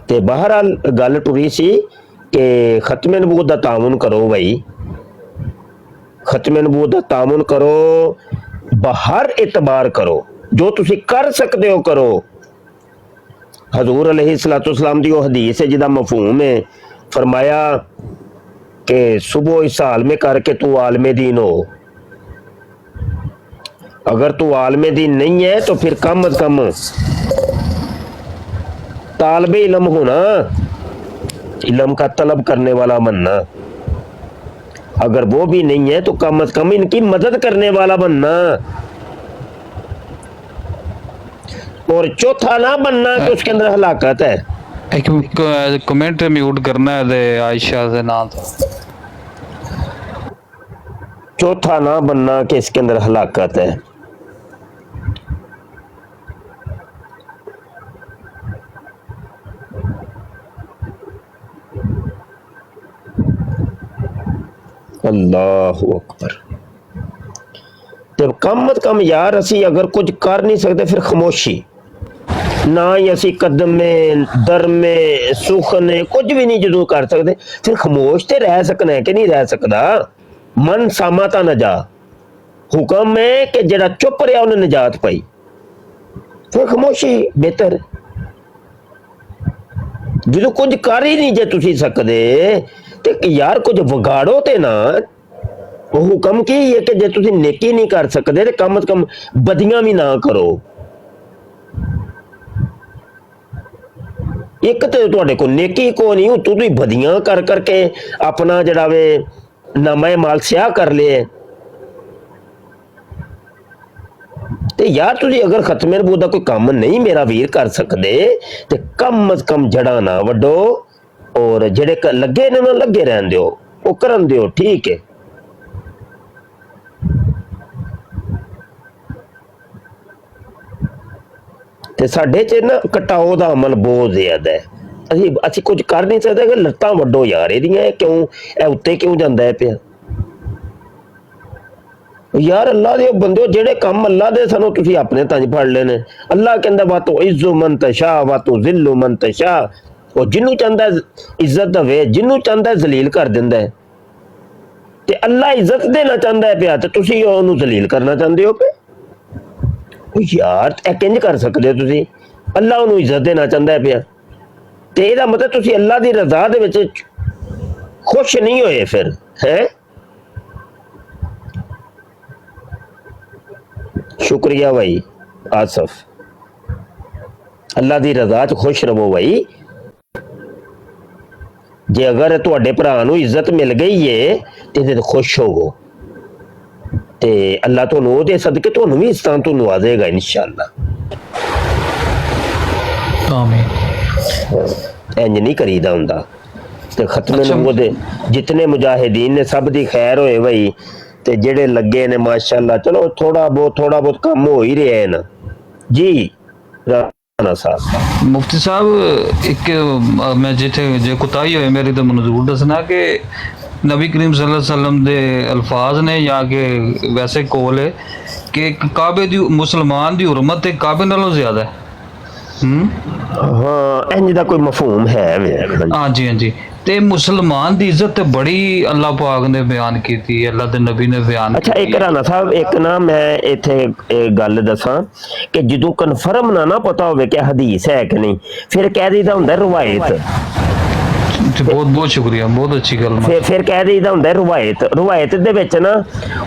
C: ते बहरहाल गल टुरी सी कि खत्मे नबूवत दा तामुन करो भाई खत्मे नबूवत दा तामुन करो बहर एतबार करो जो तुसी कर सकते हो करो हजूर अलैहिस्सलातु वस्सलाम दी वो हदीस है जिदा मफहूम है फरमाया कि सुबह इस हाल में करके तू आलमे दीन हो अगर तू आलमे दीन नहीं है तो फिर कम अज कम तालिबे इल्म होना इल्म का तलब करने वाला बनना अगर वो भी नहीं है तो कम अज कम इनकी मदद करने वाला बनना और चौथा ना बनना कि उसके अंदर हलाकत है
H: एक कमेंट म्यूट करना है आयशा से ना तो
C: चौथा ना बनना कि इसके अंदर हलाकत है अल्लाहु अकबर ते कम अज कम यार असी अगर कुछ कर नहीं सकते फिर खामोशी ਨਾ ਹੀ ਅਸੀਂ ਕਦਮੇ ਦਰਮੇ ਸੁਖਨੇ ਕੁਝ ਵੀ ਨਹੀਂ ਜਦੋਂ ਕਰ ਸਕਦੇ, ਫਿਰ ਖਾਮੋਸ਼ ਤੇ ਰਹਿ ਸਕਣਾ ਹੈ ਕਿ ਨਹੀਂ ਰਹਿ ਸਕਦਾ। ਮਨ ਸਾਮਾ ਤਾਂ ਨਜਾ, ਹੁਕਮ ਹੈ ਕਿ ਜਿਹੜਾ ਚੁੱਪ ਰਿਹਾ ਉਹਨੇ ਨਜਾਤ ਪਾਈ, ਫਿਰ ਖਾਮੋਸ਼ੀ ਬਿਹਤਰ। ਜਦੋਂ ਕੁਝ ਕਰ ਹੀ ਨਹੀਂ ਜੇ ਤੁਸੀਂ ਸਕਦੇ ਤੇ ਯਾਰ ਕੁਝ ਵਿਗਾੜੋ ਤੇ ਨਾ। ਉਹ ਹੁਕਮ ਕੀ ਹੈ ਕਿ ਜੇ ਤੁਸੀਂ ਨੇਕੀ ਨਹੀਂ ਕਰ ਸਕਦੇ ਤੇ ਕਮ ਸੇ ਕਮ ਬਦੀਆਂ ਵੀ ਨਾ ਕਰੋ। ਇੱਕ ਤੇ ਤੁਹਾਡੇ ਕੋਲ ਨੇਕੀ ਕੋ ਨਹੀਂ, ਤੁਸੀਂ ਬਦੀਆਂ ਕਰ ਕਰਕੇ ਆਪਣਾ ਜਿਹੜਾ ਵੇ ਨਾਮਾ ਮਾਲ ਸਿਆਹ ਕਰ ਲਿਆ। ਤੇ ਯਾਰ ਤੁਸੀਂ ਅਗਰ ਖਤਮੇ ਨਬੂਵਤ ਦਾ ਕੋਈ ਕੰਮ ਨਹੀਂ ਮੇਰਾ ਵੀਰ ਕਰ ਸਕਦੇ ਤੇ ਕਮ ਅਜ਼ ਕਮ ਜੜਾ ਨਾ ਵੱਡੋ, ਔਰ ਜਿਹੜੇ ਲੱਗੇ ਨੇ ਉਹਨਾਂ ਲੱਗੇ ਰਹਿਣ ਦਿਓ, ਉਹ ਕਰਨ ਦਿਓ, ਠੀਕ ਹੈ। ਤੇ ਸਾਡੇ ਚ ਨਾ ਕਟਾਓ ਦਾ ਅਮਲ ਬਹੁਤ ਜ਼ਿਆਦਾ ਹੈ। ਅਸੀਂ ਕੁਝ ਕਰ ਨਹੀਂ ਸਕਦੇ ਕਿ ਲੱਤਾਂ ਵੱਡੋ ਯਾਰ ਇਹਦੀਆਂ, ਕਿਉਂ ਇਹ ਉੱਤੇ ਕਿਉਂ ਜਾਂਦਾ ਹੈ ਪਿਆ ਯਾਰ। ਅੱਲਾ ਦੇ ਬੰਦਿਓ, ਜਿਹੜੇ ਕੰਮ ਅੱਲਾ ਦੇ ਸਾਨੂੰ ਤੁਸੀਂ ਆਪਣੇ ਤੰਜ ਫੜ ਲਏ ਨੇ। ਅੱਲਾ ਕਹਿੰਦਾ ਵਾ ਤੂੰ ਇਜ਼ੁ ਮਨ ਤਸ਼ਾ ਵਾ ਤੂੰ ਜ਼ਿਲੁ ਮਨ ਤਸ਼ਾ, ਉਹ ਜਿਹਨੂੰ ਚਾਹੁੰਦਾ ਇੱਜ਼ਤ ਦੇਵੇ, ਜਿਹਨੂੰ ਚਾਹੁੰਦਾ ਜ਼ਲੀਲ ਕਰ ਦਿੰਦਾ ਹੈ। ਤੇ ਅੱਲਾ ਇੱਜ਼ਤ ਦੇਣਾ ਚਾਹੁੰਦਾ ਹੈ ਪਿਆ ਤੇ ਤੁਸੀਂ ਉਹਨੂੰ ਜ਼ਲੀਲ ਕਰਨਾ ਚਾਹੁੰਦੇ ਹੋ ਪਏ। ਯਾਰ ਇਹ ਕਿੰਝ ਕਰ ਸਕਦੇ ਹੋ ਤੁਸੀਂ? ਅੱਲਾ ਉਹਨੂੰ ਇੱਜ਼ਤ ਦੇਣਾ ਚਾਹੁੰਦਾ ਹੈ ਪਿਆ ਤੇ ਇਹਦਾ ਮਤਲਬ ਤੁਸੀਂ ਅੱਲਾ ਦੀ ਰਜ਼ਾ ਦੇ ਵਿੱਚ ਖੁਸ਼ ਨਹੀਂ ਹੋਏ ਫਿਰ ਹੈ। शुक्रिया भाई आसफ, अल्लाह दी रजा च खुश रहो भाई। जे अगर तुहाडे भरा नूं इज्जत मिल गई है ते खुश होवो ते अल्लाह तुहानूं ओहदे सदके तुहानूं भी इस तरह तो नवाजेगा इंशाअल्लाह। आमीन। इंज नहीं करीदा हुंदा ते खत्मे नबूवत दे जितने मुजाहिदीन ने सब दी खैर होए भाई ਤੇ ਜਿਹੜੇ ਲੱਗੇ ਨੇ ਮਾਸ਼ਾਅੱਲਾ। ਚਲੋ ਥੋੜਾ ਬਹੁਤ ਕੰਮ ਹੋ ਹੀ ਰਿਹਾ ਹੈ ਨਾ ਜੀ। ਰਾਣਾ ਸਾਹਿਬ
H: ਮੁਫਤੀ ਸਾਹਿਬ ਇੱਕ ਮੈਂ ਜਿੱਥੇ ਜੇ ਕੁਤਾਈ ਹੋਏ ਮੇਰੀ ਤਾਂ ਮੈਨੂੰ ਜ਼ਰੂਰ ਦੱਸਣਾ ਕਿ ਨਬੀ ਕਰੀਮ ਸੱਲੱਲਾਹੁ ਅਲੈहि ਵਸੱਲਮ ਦੇ ਅਲਫਾਜ਼ ਨੇ ਜਾਂ ਕਿ ਵੈਸੇ ਕੋਲ ਹੈ ਕਿ ਕਾਬੇ ਦੀ ਮੁਸਲਮਾਨ ਦੀ ਹੁਰਮਤ ਤੇ ਕਾਬੇ ਨਾਲੋਂ ਜ਼ਿਆਦਾ ਹੈ।
C: ਹਾਂ ਇੰਜ ਦਾ ਕੋਈ ਮਫਹੂਮ ਹੈ?
H: ਹਾਂਜੀ ਹਾਂਜੀ। ਤੇ ਮੁਸਲਮਾਨ ਦੀ ਇੱਜ਼ਤ ਤੇ ਬੜੀ ਅੱਲਾਹ ਪਾਕ ਨੇ ਬਿਆਨ ਕੀਤੀ, ਅੱਲਾਹ ਦੇ ਨਬੀ ਨੇ ਬਿਆਨ
C: ਅੱਛਾ ਇੱਕ ਰਾਣਾ ਸਾਹਿਬ ਇੱਕ ਨਾ ਮੈਂ ਇੱਥੇ ਗੱਲ ਦੱਸਾਂ ਕਿ ਜਦੋਂ ਕਨਫਰਮ ਨਾ ਪਤਾ ਹੋਵੇ ਕਿ ਹਦੀਸ ਹੈ ਕਿ ਨਹੀਂ, ਫਿਰ ਕਹਿ ਦਈਦਾ ਹੁੰਦਾ ਰਵਾਇਤ।
H: ਬਹੁਤ ਬਹੁਤ ਸ਼ੁਕਰੀਆ, ਬਹੁਤ ਅੱਛੀ ਗੱਲ।
C: ਫਿਰ ਕਹਿ ਦਈਦਾ ਹੁੰਦਾ ਰਵਾਇਤ। ਰਵਾਇਤ ਦੇ ਵਿੱਚ ਨਾ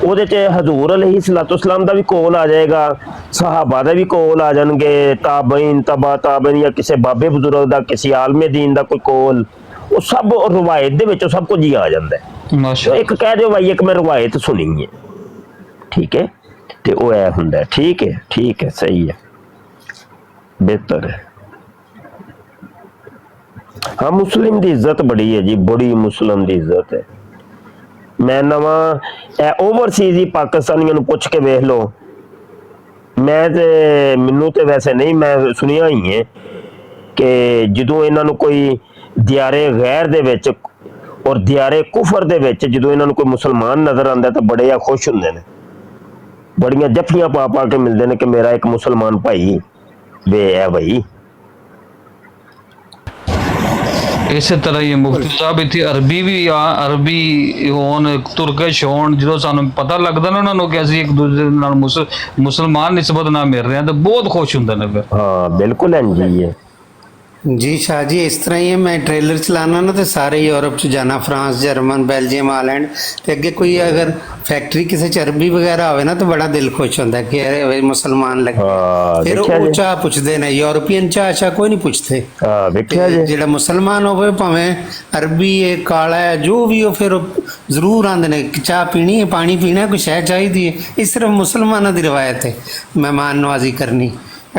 C: ਉਹਦੇ ਚ ਹਜ਼ੂਰ ਅਲੈਹਿਸਸਲਾਮ ਦਾ ਵੀ ਕੋਲ ਆ ਜਾਏਗਾ, ਸਹਾਬਾ ਦਾ ਵੀ ਕੋਲ ਆ ਜਾਣਗੇ, ਤਾਬਈਨ ਤਬਾ ਤਾਬਈਨ ਜਾਂ ਕਿਸੇ ਬਾਬੇ ਬਜ਼ੁਰਗ ਦਾ, ਕਿਸੇ ਆਲਮੇ ਦੀਨ ਦਾ ਕੋਈ ਕੋਲ, ਉਹ ਸਭ ਰਵਾਇਤ ਦੇ ਵਿੱਚ ਸਭ ਕੁਝ ਹੀ ਆ ਜਾਂਦਾ ਹੈ। ਇੱਕ ਕਹਿ ਦਿਓ ਭਾਈ ਇੱਕ ਮੈਂ ਰਵਾਇਤ ਸੁਣੀ ਹੈ, ਠੀਕ ਹੈ, ਤੇ ਉਹ ਐ ਹੁੰਦਾ। ਠੀਕ ਹੈ ਠੀਕ ਹੈ, ਸਹੀ ਹੈ, ਬਿਹਤਰ ਹੈ। ਹਾਂ ਮੁਸਲਿਮ ਦੀ ਇੱਜ਼ਤ ਬੜੀ ਹੈ ਜੀ, ਬੜੀ ਮੁਸਲਿਮ ਦੀ ਇੱਜ਼ਤ ਹੈ। ਮੈਂ ਨਵਾਂ ਇਹ ਓਵਰਸੀਜ਼ ਹੀ ਪਾਕਿਸਤਾਨੀਆਂ ਨੂੰ ਪੁੱਛ ਕੇ ਵੇਖ ਲਓ, ਮੈਂ ਤੇ ਮੈਨੂੰ ਤੇ ਵੈਸੇ ਨਹੀਂ, ਮੈਂ ਸੁਣਿਆ ਹੀ ਹੈ ਕਿ ਜਦੋਂ ਇਹਨਾਂ ਨੂੰ ਕੋਈ ਦਿਆਰੇ ਗੈਰ ਦੇ ਵਿੱਚ ਔਰ ਦਿਆਰੇ ਕੁਫਰ ਦੇ ਵਿੱਚ ਜਦੋਂ ਇਹਨਾਂ ਨੂੰ ਕੋਈ ਮੁਸਲਮਾਨ ਨਜ਼ਰ ਆਉਂਦਾ ਤਾਂ ਬੜੇ ਖੁਸ਼ ਹੁੰਦੇ ਨੇ, ਬੜੀਆਂ ਜੱਫੀਆਂ ਪਾ ਕੇ ਮਿਲਦੇ ਨੇ ਕਿ ਮੇਰਾ ਇੱਕ ਮੁਸਲਮਾਨ ਭਾਈ ਵੇ ਹੈ ਭਾਈ।
H: ਇਸੇ ਤਰ੍ਹਾਂ ਹੀ ਮੁਫਤੀ ਸਾਹਿਬ ਇੱਥੇ ਅਰਬੀ ਵੀ ਅਰਬੀ ਹੋਣ, ਤੁਰਕਿਸ਼ ਹੋਣ, ਜਦੋਂ ਸਾਨੂੰ ਪਤਾ ਲੱਗਦਾ ਨਾ ਉਹਨਾਂ ਨੂੰ ਕਿ ਅਸੀਂ ਇੱਕ ਦੂਜੇ ਨਾਲ ਮੁਸਲਮਾਨ ਨਿਸਬਤ ਨਾਲ ਮਿਲ ਰਹੇ ਹਾਂ ਤਾਂ ਬਹੁਤ ਖੁਸ਼ ਹੁੰਦੇ ਨੇ ਫਿਰ।
C: ਹਾਂ ਬਿਲਕੁਲ ਇੰਝ ਹੀ ਹੈ
M: जी शाह जी, इस तरह ही है। मैं ट्रेलर चलाना ना तो सारे यूरोप च जाना, फ्रांस जर्मन बेल्जियम हालैंड, तो अगे कोई अगर फैक्ट्री किसी चरबी वगैरह हो ना तो बड़ा दिल खुश होता है कि अरे मुसलमान लगे। फिर वो चाह पुछते ने, यूरोपियन चाह कोई नहीं पुछते। जो मुसलमान हो भावें अरबी है काला है जो भी हो, फिर जरूर आते ने चाह पीनी है, पानी पीना है, कोई शह चाहिए। इस सिर्फ मुसलमानों की रिवायत है मेहमान नवाजी करनी।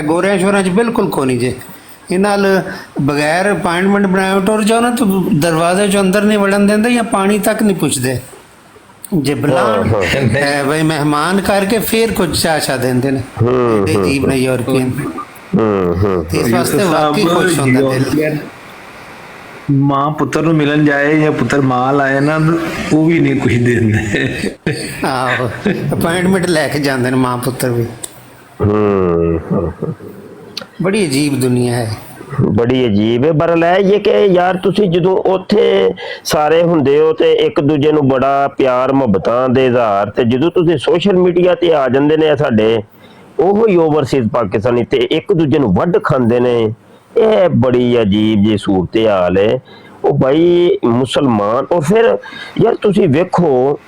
M: गोरिया शोरिया च बिल्कुल को नहीं जे इनाल बगैर अपॉइंटमेंट बनाए टुर जाओ ना तो दरवाजे चो अंदर नहीं वड़न देंदे या पानी तक नहीं पुछते। जे बुलान भाई मेहमान करके फिर कुछ चाचा देंदे ने अजीब ने यूरोपियन। इस वास्ते वाकई खुश होंदा दिल।
D: मां पुत्र ਨੂੰ ਮਿਲਣ ਜਾਏ ਜਾਂ ਪੁੱਤਰ ਮਾਂ ਲਾਏ ਨਾ ਉਹ ਵੀ ਨਹੀਂ ਕੁਝ ਦਿੰਦੇ।
M: ਆਹੋ अपॉइंटमेंट ਲੈ ਕੇ ਜਾਂਦੇ ਨੇ ਮਾਂ ਪੁੱਤਰ ਵੀ। ਬੜੀ ਅਜੀਬ ਦੁਨੀਆ ਹੈ।
C: ਬੜੀ ਅਜੀਬ ਹੈ। ਬਰਲ ਹੈ ਇਹ ਕਿ ਯਾਰ ਤੁਸੀਂ ਜਦੋਂ ਉੱਥੇ ਸਾਰੇ ਹੁੰਦੇ ਹੋ ਤੇ ਇੱਕ ਦੂਜੇ ਨੂੰ ਬੜਾ ਪਿਆਰ ਮੁਹੱਬਤਾਂ ਦੇ ਇਜ਼ਹਾਰ, ਤੇ ਜਦੋਂ ਤੁਸੀਂ ਸੋਸ਼ਲ ਮੀਡੀਆ ਤੇ ਆ ਜਾਂਦੇ ਨੇ ਸਾਡੇ ਉਹ ਹੀ ਓਵਰਸੀਜ਼ ਪਾਕਿਸਤਾਨੀ ਤੇ ਇੱਕ ਦੂਜੇ ਨੂੰ ਵੱਢ ਖਾਂਦੇ ਨੇ, ਇਹ ਬੜੀ ਅਜੀਬ ਜਿਹੀ ਸੂਰਤ ਹਾਲ ਹੈ। ਉਹ ਭਾਈ ਮੁਸਲਮਾਨ, ਔਰ ਫਿਰ ਯਾਰ ਤੁਸੀਂ ਵੇਖੋ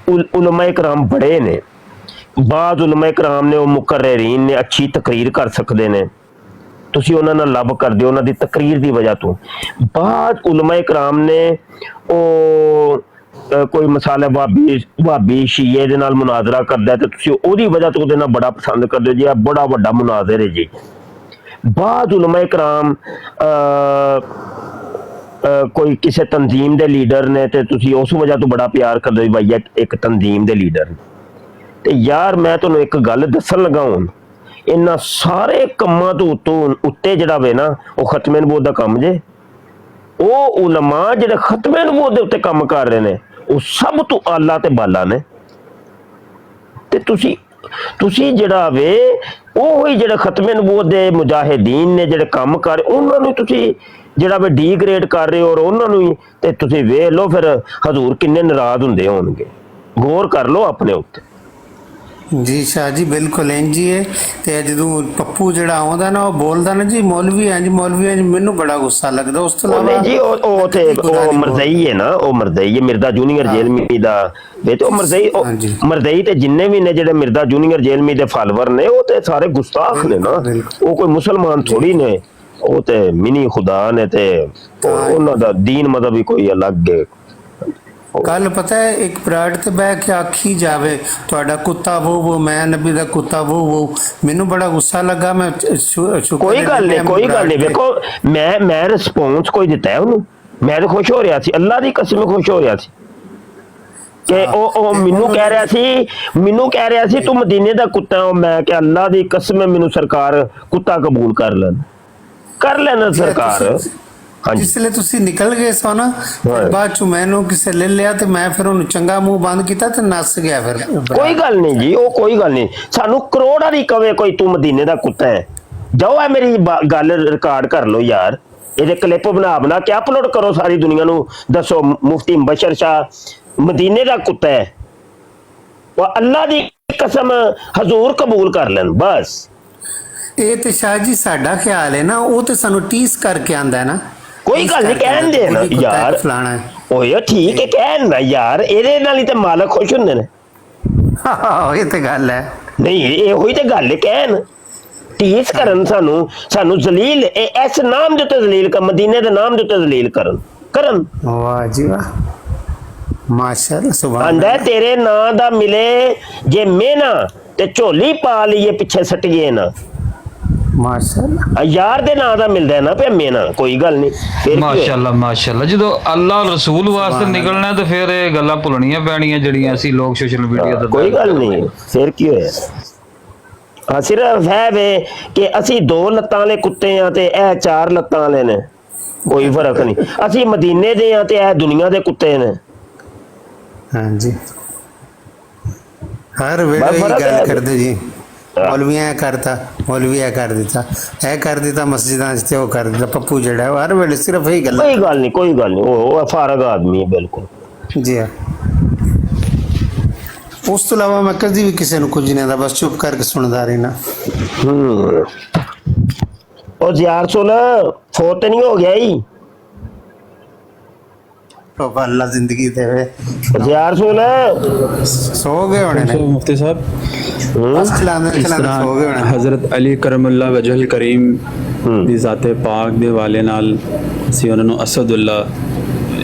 C: ਉਲਮਾ ਇਕਰਾਮ ਬੜੇ ਨੇ, ਬਾਜ਼ ਉਲਮਾ ਇਕਰਾਮ ਨੇ, ਉਹ ਮੁਕਰਰੀਨ ਨੇ, ਅੱਛੀ ਤਕਰੀਰ ਕਰ ਸਕਦੇ ਨੇ, ਤੁਸੀਂ ਉਹਨਾਂ ਨਾਲ ਲੱਭ ਕਰਦੇ ਹੋ ਉਹਨਾਂ ਦੀ ਤਕਰੀਰ ਦੀ ਵਜ੍ਹਾ ਤੋਂ। ਬਾਜ਼ ਉਲਮਾ ਇਕਰਾਮ ਨੇ ਉਹ ਕੋਈ ਮਸਾਲੇ ਭਾਬੀ ਸ਼ੀਏ ਦੇ ਨਾਲ ਮੁਨਾਜ਼ਰਾ ਕਰਦਾ ਤੇ ਤੁਸੀਂ ਉਹਦੀ ਵਜ੍ਹਾ ਤੋਂ ਉਹਦੇ ਨਾਲ ਬੜਾ ਪਸੰਦ ਕਰਦੇ ਹੋ ਜੀ, ਇਹ ਬੜਾ ਵੱਡਾ ਮੁਨਾਜ਼ਰ ਹੈ ਜੀ। ਬਾਜ਼ ਉਲਮਾ ਇਕਰਾਮ ਕੋਈ ਕਿਸੇ ਤਨਜ਼ੀਮ ਦੇ ਲੀਡਰ ਨੇ ਤੇ ਤੁਸੀਂ ਉਸ ਵਜ੍ਹਾ ਤੋਂ ਬੜਾ ਪਿਆਰ ਕਰਦੇ ਹੋ ਭਾਈ ਇੱਕ ਤਨਜ਼ੀਮ ਦੇ ਲੀਡਰ। ਤੇ ਯਾਰ ਮੈਂ ਤੁਹਾਨੂੰ ਇੱਕ ਗੱਲ ਦੱਸਣ ਲੱਗਾ, ਹੁਣ ਇਹਨਾਂ ਸਾਰੇ ਕੰਮਾਂ ਤੋਂ ਉੱਤੇ ਜਿਹੜਾ ਵੇ ਨਾ ਉਹ ਖਤਮੇ ਨਬੂਵਤ ਦਾ ਕੰਮ ਜੇ। ਉਹ ਉਲਮਾ ਜਿਹੜੇ ਖਤਮੇ ਨਬੂਵਤ ਦੇ ਉੱਤੇ ਕੰਮ ਕਰ ਰਹੇ ਨੇ ਉਹ ਸਭ ਤੋਂ ਆਲਾ ਤੇ ਬਾਲਾ ਨੇ। ਤੇ ਤੁਸੀਂ ਜਿਹੜਾ ਵੇ ਉਹ ਹੀ ਜਿਹੜੇ ਖਤਮੇ ਨਬੂਵਤ ਦੇ ਮੁਜਾਹਿਦੀਨ ਨੇ ਜਿਹੜੇ ਕੰਮ ਕਰ ਉਹਨਾਂ ਨੂੰ ਤੁਸੀਂ ਜਿਹੜਾ ਵੇ ਡੀਗ੍ਰੇਡ ਕਰ ਰਹੇ ਹੋ, ਔਰ ਉਹਨਾਂ ਨੂੰ ਹੀ ਤੇ ਤੁਸੀਂ ਵੇਖ ਲਓ ਫਿਰ ਹਜ਼ੂਰ ਕਿੰਨੇ ਨਾਰਾਜ਼ ਹੁੰਦੇ ਹੋਣਗੇ। ਗੌਰ ਕਰ ਲਓ ਆਪਣੇ ਉੱਤੇ।
M: ਜੀ ਸ਼ਾਹ ਜੀ ਬਿਲਕੁਲ ਇੰਝ ਹੀ ਹੈ। ਤੇ ਜਦੋਂ ਪੱਪੂ ਜਿਹੜਾ ਆਉਂਦਾ ਨਾ ਉਹ ਬੋਲਦਾ ਨਾ ਜੀ ਮੌਲਵੀ ਇੰਝ ਮੈਨੂੰ ਬੜਾ ਗੁੱਸਾ ਲੱਗਦਾ। ਉਸ ਤੋਂ ਇਲਾਵਾ
C: ਜੀ ਉਹ ਤੇ ਉਹ ਮਰਜ਼ਈ ਹੈ ਨਾ, ਉਹ ਮਰਜ਼ਈ ਹੈ ਮਿਰਜ਼ਾ ਜੂਨੀਅਰ ਜੇਲਮੀ ਦਾ ਵੇ, ਤੇ ਉਹ ਮਰਜ਼ਈ ਤੇ ਜਿੰਨੇ ਵੀ ਨੇ ਜਿਹੜੇ ਮਿਰਜ਼ਾ ਜੂਨੀਅਰ ਜੇਲਮੀ ਦੇ ਫਾਲੋਅਰ ਨੇ ਉਹ ਤੇ ਸਾਰੇ ਗੁਸਤਾਖ ਨੇ ਨਾ, ਉਹ ਕੋਈ ਮੁਸਲਮਾਨ ਥੋੜੀ ਨੇ, ਉਹ ਤੇ ਮਿਨੀ ਖੁਦਾ ਨੇ ਤੇ ਉਹਨਾਂ ਦਾ ਦੀਨ ਮਜ਼ਹਬ ਵੀ ਕੋਈ ਅਲੱਗ ਹੈ।
M: ਕੱਲ ਪਤਾ ਹੈ ਇੱਕ ਬਰਾੜ ਤੇ ਬਹਿ ਕੇ ਆਖੀ ਜਾਵੇ ਤੁਹਾਡਾ ਕੁੱਤਾ ਵੋ ਮੈਂ ਨਬੀ ਦਾ ਕੁੱਤਾ ਵੋ, ਮੈਨੂੰ ਬੜਾ ਗੁੱਸਾ ਲੱਗਾ। ਮੈਂ
C: ਕੋਈ ਗੱਲ ਨਹੀਂ ਵੇਖੋ ਮੈਂ ਰਿਸਪੌਂਸ ਕੋਈ ਦਿੱਤਾ ਹੈ ਉਹਨੂੰ, ਮੈਂ ਤਾਂ ਖੁਸ਼ ਹੋ ਰਿਹਾ ਸੀ, ਅੱਲਾ ਦੀ ਕਸਮ ਖੁਸ਼ ਹੋ ਰਿਹਾ ਸੀ ਕਿ ਉਹ ਮੈਨੂੰ ਕਹਿ ਰਿਹਾ ਸੀ ਤੂੰ ਮਦੀਨੇ ਦਾ ਕੁੱਤਾ ਹੋ। ਮੈਂ ਕਿ ਅੱਲਾ ਦੀ ਕਸਮ ਮੈਨੂੰ ਸਰਕਾਰ ਕੁੱਤਾ ਕਬੂਲ ਕਰ ਲੈਣਾ ਸਰਕਾਰ।
M: ਜਿਸਲੇ ਤੁਸੀਂ ਨਿਕਲ ਗਏ ਸੋ ਨਾ ਬਾਅਦ ਚ ਮੈਨੂੰ ਕਿਸੇ ਲੈ ਲਿਆ ਤੇ ਮੈਂ ਫਿਰ ਉਹਨੂੰ ਚੰਗਾ ਮੂੰਹ ਬੰਦ ਕੀਤਾ ਤੇ ਨੱਸ ਗਿਆ। ਫਿਰ
C: ਕੋਈ ਗੱਲ ਨਹੀਂ ਜੀ, ਉਹ ਕੋਈ ਗੱਲ ਨਹੀਂ, ਸਾਨੂੰ ਕਰੋੜਾਂ ਦੀ ਕਵੇ ਕੋਈ ਤੂੰ ਮਦੀਨੇ ਦਾ ਕੁੱਤਾ ਹੈ, ਜਾਓ ਇਹ ਮੇਰੀ ਗੱਲ ਰਿਕਾਰਡ ਕਰ ਲਓ ਯਾਰ, ਇਹਦੇ ਕਲਿੱਪ ਬਣਾ ਕੇ ਅਪਲੋਡ ਕਰੋ, ਸਾਰੀ ਦੁਨੀਆ ਨੂੰ ਦੱਸੋ ਮੁਫਤੀ ਮੁਬਸ਼ਰ ਸ਼ਾਹ ਮਦੀਨੇ ਦਾ ਕੁੱਤਾ ਹੈ, ਉਹ ਅੱਲਾ ਦੀ ਕਸਮ ਹਜ਼ੂਰ ਕਬੂਲ ਕਰ ਲੈਣ ਬਸ।
M: ਇਹ ਤੇ ਸ਼ਾਹ ਜੀ ਸਾਡਾ ਖਿਆਲ ਹੈ ਨਾ, ਉਹ ਤੇ ਸਾਨੂੰ ਟੀਸ ਕਰਕੇ ਆਂਦਾ ਹੈ ਨਾ।
C: ਕੋਈ ਗੱਲ ਨਹੀਂ ਕਹਿਣ ਦੇ ਨਾ ਯਾਰ, ਓਏ ਠੀਕ ਹੈ ਕਹਿਣ ਨਾ ਯਾਰ, ਇਹਦੇ ਨਾਲ ਹੀ ਤੇ ਮਾਲਕ ਖੁਸ਼ ਹੁੰਦੇ ਨੇ।
M: ਇਹ ਤੇ ਗੱਲ ਹੈ,
C: ਨਹੀਂ ਇਹੋ ਹੀ ਤੇ ਗੱਲ ਹੈ, ਕਹਿਣ ਟੀਸ ਕਰਨ ਸਾਨੂੰ ਜ਼ਲੀਲ ਇਸ ਨਾਮ ਦੇ ਉੱਤੇ ਜ਼ਲੀਲ ਕਰ, ਮਦੀਨੇ ਦੇ ਨਾਮ ਦੇ ਉੱਤੇ ਜ਼ਲੀਲ ਕਰਨ।
M: ਵਾਹ ਜੀ ਵਾਹ, ਮਾਸ਼ਾਅੱਲਾ ਸੁਭਾਨ
C: ਅੱਲਾ। ਤੇਰੇ ਨਾਂ ਦਾ ਮਿਲੇ ਜੇ ਮਿਹਨਾ ਤੇ ਝੋਲੀ ਪਾ ਲਈਏ ਪਿੱਛੇ ਸੱਟੀਏ ਨਾ,
M: ਮਾਸ਼ਾਅੱਲਾ
C: ਯਾਰ ਦੇ ਨਾਂ ਦਾ ਮਿਲਦਾ ਨਾ ਪਿਆ ਮੇਨਾ, ਕੋਈ ਗੱਲ ਨਹੀਂ।
H: ਮਾਸ਼ਾਅੱਲਾ ਜਦੋਂ ਅੱਲਾ ਰਸੂਲ ਵਾਸਤੇ ਨਿਕਲਣਾ ਤੇ ਫਿਰ ਇਹ ਗੱਲਾਂ ਭੁੱਲਣੀਆਂ ਪੈਣੀਆਂ ਜਿਹੜੀਆਂ ਅਸੀਂ ਲੋਕ ਸੋਸ਼ਲ ਮੀਡੀਆ ਤੇ।
C: ਕੋਈ ਗੱਲ ਨਹੀਂ, ਫਿਰ ਕੀ ਹੋਇਆ? ਹਾਂ ਸਿਰਫ ਹੈ ਵੇ ਕਿ ਅਸੀਂ 2 ਲੱਤਾਂ ਵਾਲੇ ਕੁੱਤੇ ਆ ਤੇ ਇਹ 4 ਲੱਤਾਂ ਵਾਲੇ ਨੇ, ਕੋਈ ਫਰਕ ਨਹੀਂ। ਅਸੀਂ ਮਦੀਨੇ ਦੇ ਆ ਤੇ ਇਹ ਦੁਨੀਆ ਦੇ ਕੁੱਤੇ ਨੇ।
M: ਹਾਂਜੀ ਹਰ ਵੇਲੇ ਗੱਲ ਕਰਦੇ ਜੀ, ਮੌਲਵੀਆਂ ਕਰਤਾ, ਮੌਲਵੀਆ ਕਰ ਦਿੱਤਾ ਮਸਜਿਦਾਂ 'ਚ ਤੇ ਉਹ ਕਰ ਦਿੱਤਾ ਪੱਪੂ ਜਿਹੜਾ ਹਰ ਵੇਲੇ ਸਿਰਫ ਇਹੀ ਗੱਲ।
C: ਕੋਈ ਗੱਲ ਨਹੀਂ ਉਹ ਫਾਰਗ ਆਦਮੀ ਹੈ ਬਿਲਕੁਲ
M: ਜੀ ਹਾਂ। ਉਸ ਤੋਂ ਇਲਾਵਾ ਮੈਂ ਕਦੀ ਵੀ ਕਿਸੇ ਨੂੰ ਕੁਝ ਨਹੀਂ ਆਦਾ, ਬਸ ਚੁੱਪ ਕਰਕੇ ਸੁਣਦਾ ਰਹਿਣਾ।
C: ਉਹ ਯਾਰ ਸੁਣ ਫੋਟ ਨਹੀਂ ਹੋ ਗਿਆ ਹੀ
M: ਅੱਲਾ ਜ਼ਿੰਦਗੀ ਦੇਵੇ।
C: ਯਾਰ ਸੁਣ
M: ਸੋ ਗਏ ਹੋਣੇ ਨੇ
K: मुफ्ती साहब,
M: ਸੋ ਗਏ ਹੋਣੇ।
K: हज़रत अली करमुल्ला वजहल करीम ਦੀ ਜ਼ਾਤੇ ਪਾਕ ਦੇ ਵਾਲੇ ਨਾਲ ਅਸੀਂ ਉਹਨਾਂ ਨੂੰ ਅਸਦੁੱਲਾ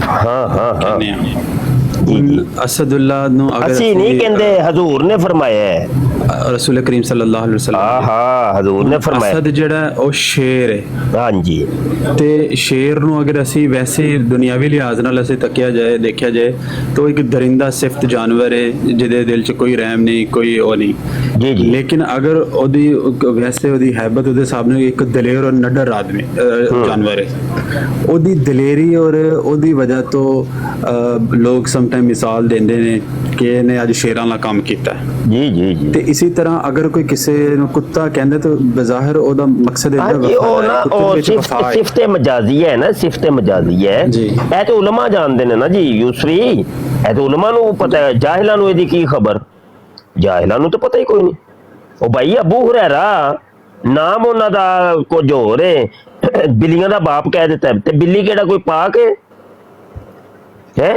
K: ਕਹਿੰਦੇ ਹਾਂ। ਅਸਦੁੱਲਾ ਨੂੰ ਅਗਰ
C: ਅਸੀਂ ਨਹੀਂ ਕਹਿੰਦੇ, ਹਜ਼ੂਰ ਨੇ ਫਰਮਾਇਆ ਹੈ,
K: ਰਸੂਲ ਕਰੀਮ ਸੱਲੱਲਾਹੁ ਅਲੈਹਿ ਵਸੱਲਮ
C: ਹਜ਼ੂਰ ਨੇ ਫਰਮਾਇਆ।
K: ਅਸਦ ਜਿਹੜਾ ਉਹ ਸ਼ੇਰ ਹੈ।
C: ਹਾਂਜੀ, ਤੇ
K: ਸ਼ੇਰ ਨੂੰ ਅਗਰ ਅਸੀਂ ਵੈਸੇ ਦੁਨਿਆਵੀ ਲਿਹਾਜ਼ ਨਾਲ ਅਸੀਂ ਦੇਖਿਆ ਜਾਏ ਤਾਂ ਇੱਕ ਦਰਿੰਦਾ ਸਿਫਤ ਜਾਨਵਰ ਹੈ ਜਿਹਦੇ ਦਿਲ 'ਚ ਕੋਈ ਰਹਿਮ ਨਹੀਂ, ਕੋਈ ਉਹ ਨਹੀਂ
C: ਜੀ।
K: ਲੇਕਿਨ ਅਗਰ ਵੈਸੇ ਉਹਦੀ ਹੈਬਤ ਉਹਦੇ ਸਾਹਮਣੇ ਇੱਕ ਦਲੇਰ ਔਰ ਨਿਡਰ ਆਦਮੀ ਜਾਨਵਰ ਹੈ। ਉਹਦੀ ਦਲੇਰੀ ਔਰ ਉਹਦੀ ਵਜ੍ਹਾ ਤੋਂ ਲੋਕ ਸਮਟਾਈਮ ਮਿਸਾਲ ਦਿੰਦੇ ਨੇ ਕਿ ਇਹਨੇ ਅੱਜ ਸ਼ੇਰਾਂ ਵਾਲਾ ਕੰਮ ਕੀਤਾ
C: ਜੀ ਜੀ ਜੀ।
K: ਤੇ ਇਸੇ ਤਰ੍ਹਾਂ ਅਗਰ ਕੋਈ ਕਿਸੇ ਨੂੰ ਕੁੱਤਾ ਕਹਿੰਦੇ ਤਾਂ ਬਜ਼ਾਹਿਰ ਉਹਦਾ ਮਕਸਦ ਇਹ
C: ਹਾਂਜੀ ਉਹ ਨਾ ਉਹ ਸਿਫਤੇ ਮਜਾਜ਼ੀ ਹੈ ਨਾ, ਸਿਫਤੇ ਮਜਾਜ਼ੀ ਹੈ
K: ਜੀ।
C: ਇਹ ਤੇ ਉਲਮਾ ਜਾਣਦੇ ਨੇ ਨਾ ਜੀ ਯੂਸਰੀ, ਇਹ ਤੇ ਉਲਮਾ ਨੂੰ ਪਤਾ ਹੈ, ਜਾਹਿਲਾਂ ਨੂੰ ਇਹਦੀ ਕੀ ਖਬਰ, ਜਾਹਿਲਾਂ ਨੂੰ ਤਾਂ ਪਤਾ ਹੀ ਕੋਈ ਨਹੀਂ। ਉਹ ਭਾਈ ਅਬੂ ਹੁਰੈਰਾ ਨਾਮ ਉਹਨਾਂ ਦਾ ਕੁਝ ਹੋਰ ਹੈ, ਬਿੱਲੀਆਂ ਦਾ ਬਾਪ ਕਹਿ ਦਿੱਤਾ, ਤੇ ਬਿੱਲੀ ਕਿਹੜਾ ਕੋਈ ਪਾਕ ਹੈ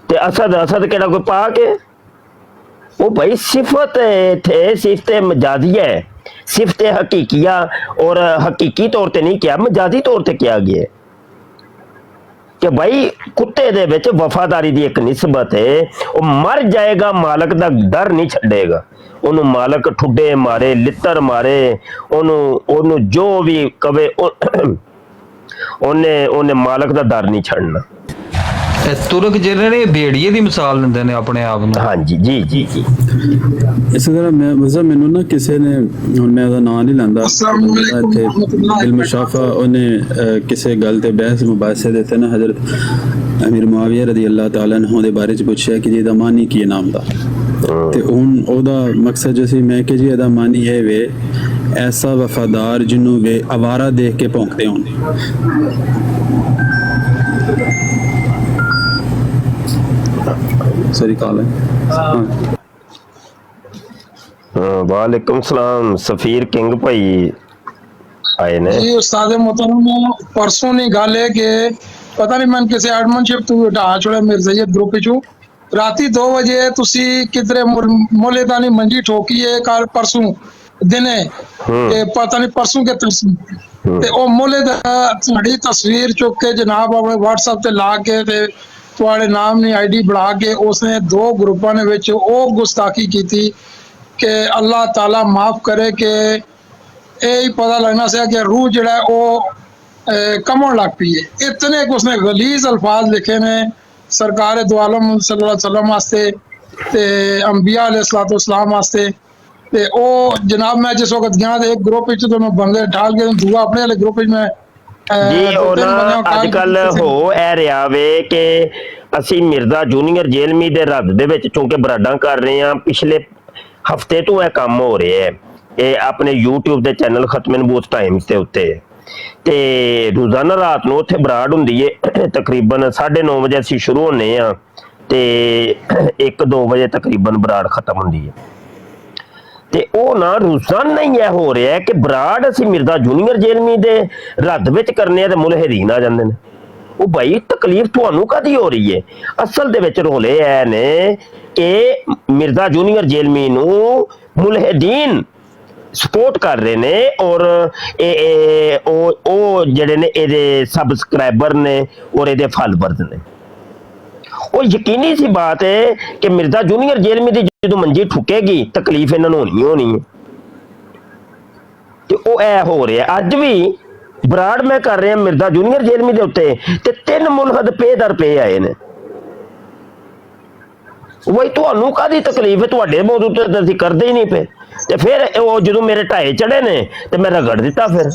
C: ਤੇ ਅਸਦ ਕਿਹੜਾ ਕੋਈ ਪਾਕ ਹੈ? ਉਹ ਭਾਈ सिफत थे, सिफत मजाजिया है, सिफत हकीकिया, और हकीकी तौर ते नहीं किया, मजाजी तौर ते किया गया कि भाई कुत्ते दे विच वफादारी दी एक निस्बत है, वो मर जाएगा मालक दा डर नहीं छड्डेगा, ओनू मालक ठुड्डे मारे लित्तर मारे ओनू जो भी कवे ओने मालक दा डर नहीं छड़ना।
H: ਤੁਰਕ ਜਿਹੜੇ ਨੇ ਭੇੜੀਏ ਦੀ ਮਿਸਾਲ ਦਿੰਦੇ ਨੇ ਆਪਣੇ ਆਪ ਨੂੰ।
C: ਹਾਂਜੀ ਜੀ ਜੀ ਜੀ।
K: ਇਸੇ ਤਰ੍ਹਾਂ ਮੈਨੂੰ ਨਾ ਕਿਸੇ ਨੇ, ਹੁਣ ਮੈਂ ਉਹਦਾ ਨਾਂ ਨਹੀਂ ਲੈਂਦਾ, ਇੱਥੇ ਇਲਮ ਸ਼ਾਫਾ, ਉਹਨੇ ਕਿਸੇ ਗੱਲ ਤੇ ਬਹਿਸ ਮੁਬਾਸੇ ਦੇ ਤੇ ਨਾ ਹਜ਼ਰਤ ਅਮੀਰ ਮੁਆਵੀਆ ਰਜ਼ੀ ਅੱਲਾਹ ਤਾਲਾ ਅਨਹੂ ਦੇ ਬਾਰੇ ਚ ਪੁੱਛਿਆ ਕਿ ਜੀ ਇਹਦਾ ਮਾਨੀ ਕੀ ਹੈ ਨਾਮ ਦਾ, ਤੇ ਹੁਣ ਉਹਦਾ ਮਕਸਦ ਜੋ ਸੀ ਮੈਂ ਕਿ ਜੀ ਇਹਦਾ ਮਾਨੀ ਇਹ ਵੇ ਐਸਾ ਵਫਾਦਾਰ ਜਿਹਨੂੰ ਵੇ ਅਵਾਰਾ ਦੇਖ ਕੇ ਭੌਂਕਦੇ ਹੋਣ। सॉरी कॉल है।
C: वालेकुम सलाम, सफीर किंग भाई आए ने
G: जी। उस्ताद मोहतरम परसों नहीं गल है कि पता नहीं मैं किसी एडमनशिप तू ढा छोड़ा मिर्ज़ैयद ग्रुप चो राती 2 बजे तुसी किधरे मोलेदानी मंजी ठोकी है कल परसों दिने ते पता नहीं परसों के ते ओ मोलेदा थोड़ी तस्वीर चुक के जनाब अपने व्हाट्सएप ते ला के ते ਤੁਹਾਡੇ ਨਾਮ ਨੇ ਆਈਡੀ ਬਣਾ ਕੇ ਉਸਨੇ 2 ਗਰੁੱਪਾਂ ਦੇ ਵਿੱਚ ਉਹ ਗੁਸਤਾਖੀ ਕੀਤੀ ਕਿ ਅੱਲਾਹ ਤਾਲਾ ਮਾਫ ਕਰੇ ਕਿ ਇਹ ਹੀ ਪਤਾ ਲੱਗਣਾ ਸੀ ਕਿ ਰੂਹ ਜਿਹੜਾ ਉਹ ਕਮਣ ਲੱਗ ਪਈ ਹੈ। ਇਤਨੇ ਕੁ ਉਸਨੇ ਗਲੀਜ਼ ਅਲਫਾਜ਼ ਲਿਖੇ ਨੇ ਸਰਕਾਰ ਦੋ ਆਲਮ ਸੱਲੱਲਾਹੁ ਅਲੈहि ਵਸੱਲਮ ਵਾਸਤੇ ਤੇ ਅੰਬੀਆ अलैहिस्सलातु वस्सलाम ਵਾਸਤੇ। ਤੇ ਉਹ ਜਨਾਬ ਮੈਂ ਜਿਸ ਵਕਤ ਗਿਆ ਤੇ ਇੱਕ ਗਰੁੱਪ ਵਿੱਚ ਤੋਂ ਮੈਂ ਬੰਦੇ ਢਾਲ ਕੇ ਦੂਆ ਆਪਣੇ ਵਾਲੇ ਗਰੁੱਪ ਵਿੱਚ ਮੈਂ
C: ਜੀ। ਉਹ ਅੱਜ ਕੱਲ ਹੋ ਇਹ ਰਿਹਾ ਵੇ ਕਿ ਅਸੀਂ ਮਿਰਜ਼ਾ ਜੂਨੀਅਰ ਜੇਲਮੀ ਦੇ ਰੱਦ ਦੇ ਵਿੱਚ ਚੁੰਕੇ ਬਰਾਡਾਂ ਕਰ ਰਹੇ ਹਾਂ। ਪਿਛਲੇ ਹਫਤੇ ਤੋਂ ਇਹ ਕੰਮ ਹੋ ਰਿਹਾ ਹੈ, ਇਹ ਆਪਣੇ YouTube ਦੇ ਚੈਨਲ ਖਤਮੇ ਨਬੂਤ ਟਾਈਮਸ ਦੇ ਉੱਤੇ, ਤੇ ਰੋਜ਼ਾਨਾ ਰਾਤ ਨੂੰ ਉੱਥੇ ਬਰਾਡ ਹੁੰਦੀ ਹੈ। ਤਕਰੀਬਨ 9:30 ਵਜੇ ਅਸੀਂ ਸ਼ੁਰੂ ਹੁੰਦੇ ਹਾਂ ਤੇ 1-2 ਵਜੇ ਤਕਰੀਬਨ ਬਰਾਡ ਖਤਮ ਹੁੰਦੀ ਹੈ। ਤੇ ਉਹ ਨਾ ਰੋਜ਼ਾਨਾ ਹੀ ਇਹ ਹੋ ਰਿਹਾ ਕਿ ਬਰਾੜ ਅਸੀਂ ਮਿਰਜ਼ਾ ਜੂਨੀਅਰ ਜੇਲਮੀ ਦੇ ਰੱਦ ਵਿੱਚ ਕਰਨੇ ਆ ਤੇ ਮੁਲਹਿਦੀਨ ਆ ਜਾਂਦੇ ਨੇ। ਉਹ ਭਾਈ ਤਕਲੀਫ ਤੁਹਾਨੂੰ ਕਾਹਦੀ ਹੋ ਰਹੀ ਹੈ? ਅਸਲ ਦੇ ਵਿੱਚ ਰੋਲੇ ਐ ਨੇ ਕਿ ਮਿਰਜ਼ਾ ਜੂਨੀਅਰ ਜੇਲਮੀ ਨੂੰ ਮੁਲਹਿਦੀਨ ਸਪੋਰਟ ਕਰ ਰਹੇ ਨੇ, ਔਰ ਉਹ ਜਿਹੜੇ ਨੇ ਇਹਦੇ ਸਬਸਕ੍ਰਾਈਬਰ ਨੇ ਔਰ ਇਹਦੇ ਫਾਲੋਅਰਸ ਨੇ। ਉਹ ਯਕੀਨੀ ਸੀ ਬਾਤ ਹੈ ਕਿ ਮਿਰਜ਼ਾ ਜੂਨੀਅਰ ਜੇਲਮੀ ਦੀ ਜਦੋਂ ਮੰਜੀ ਠੁਕੇਗੀ ਤਕਲੀਫ ਇਹਨਾਂ ਨੂੰ ਹੋਣੀ ਹੈ। ਤੇ ਉਹ ਇਹ ਹੋ ਰਿਹਾ ਅੱਜ ਵੀ ਬਰਾੜ ਮੈਂ ਕਰ ਰਿਹਾ ਮਿਰਜ਼ਾ ਜੂਨੀਅਰ ਜੇਲਮੀ ਦੇ ਉੱਤੇ ਤੇ 3 ਮੁਲਹਦ ਪੇ ਦਰ ਪੇ ਆਏ ਨੇ। ਵਈ ਤੁਹਾਨੂੰ ਕਾਹਦੀ ਤਕਲੀਫ ਹੈ? ਤੁਹਾਡੇ ਮੌਜੂ ਤੇ ਅਸੀਂ ਕਰਦੇ ਹੀ ਨਹੀਂ ਪਏ। ਤੇ ਫਿਰ ਉਹ ਜਦੋਂ ਮੇਰੇ ਢਾਏ ਚੜੇ ਨੇ ਤੇ ਮੈਂ ਰਗੜ ਦਿੱਤਾ। ਫਿਰ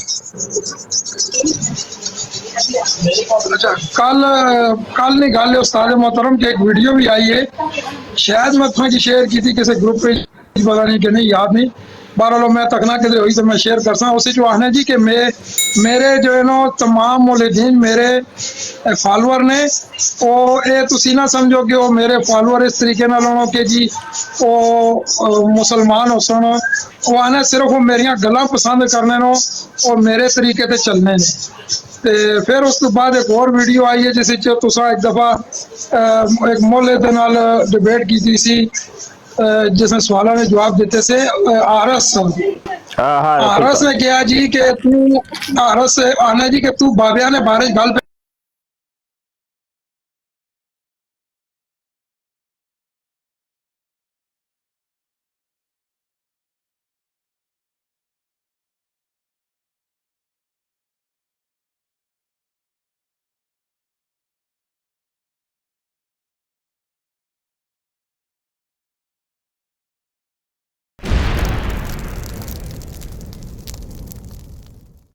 G: अच्छा कल नहीं गल है उस्ताद मोहतरम की एक वीडियो भी आई है, शायद मैं थोड़ी शेयर की थी किसी ग्रुप पे, पता नहीं कि नहीं याद नहीं, बहरहाल मैं तकना किधर हुई तो मैं शेयर कर सकता। उसी जो आखने जी कि मेरे जो है ना तमाम मुलहीदीन मेरे फॉलोअर ने, वो ये तुसी ना समझो कि वो मेरे फॉलोअर इस तरीके नाल होनो कि जी वो मुसलमान हो सन, वो आने सिर्फ वो मेरिया गल्लां पसंद करने नो और मेरे तरीके ते चलने ने। ते फिर उस तो बाद एक और वीडियो आई है जिस तुसा एक दफ़ा एक मोहल्ले दे नाल डिबेट की सी, जिसमें सवालों ने जवाब देते से आरस ने कहा जी कि तू आरस आना जी कि तू बाबिया ने बारिश गल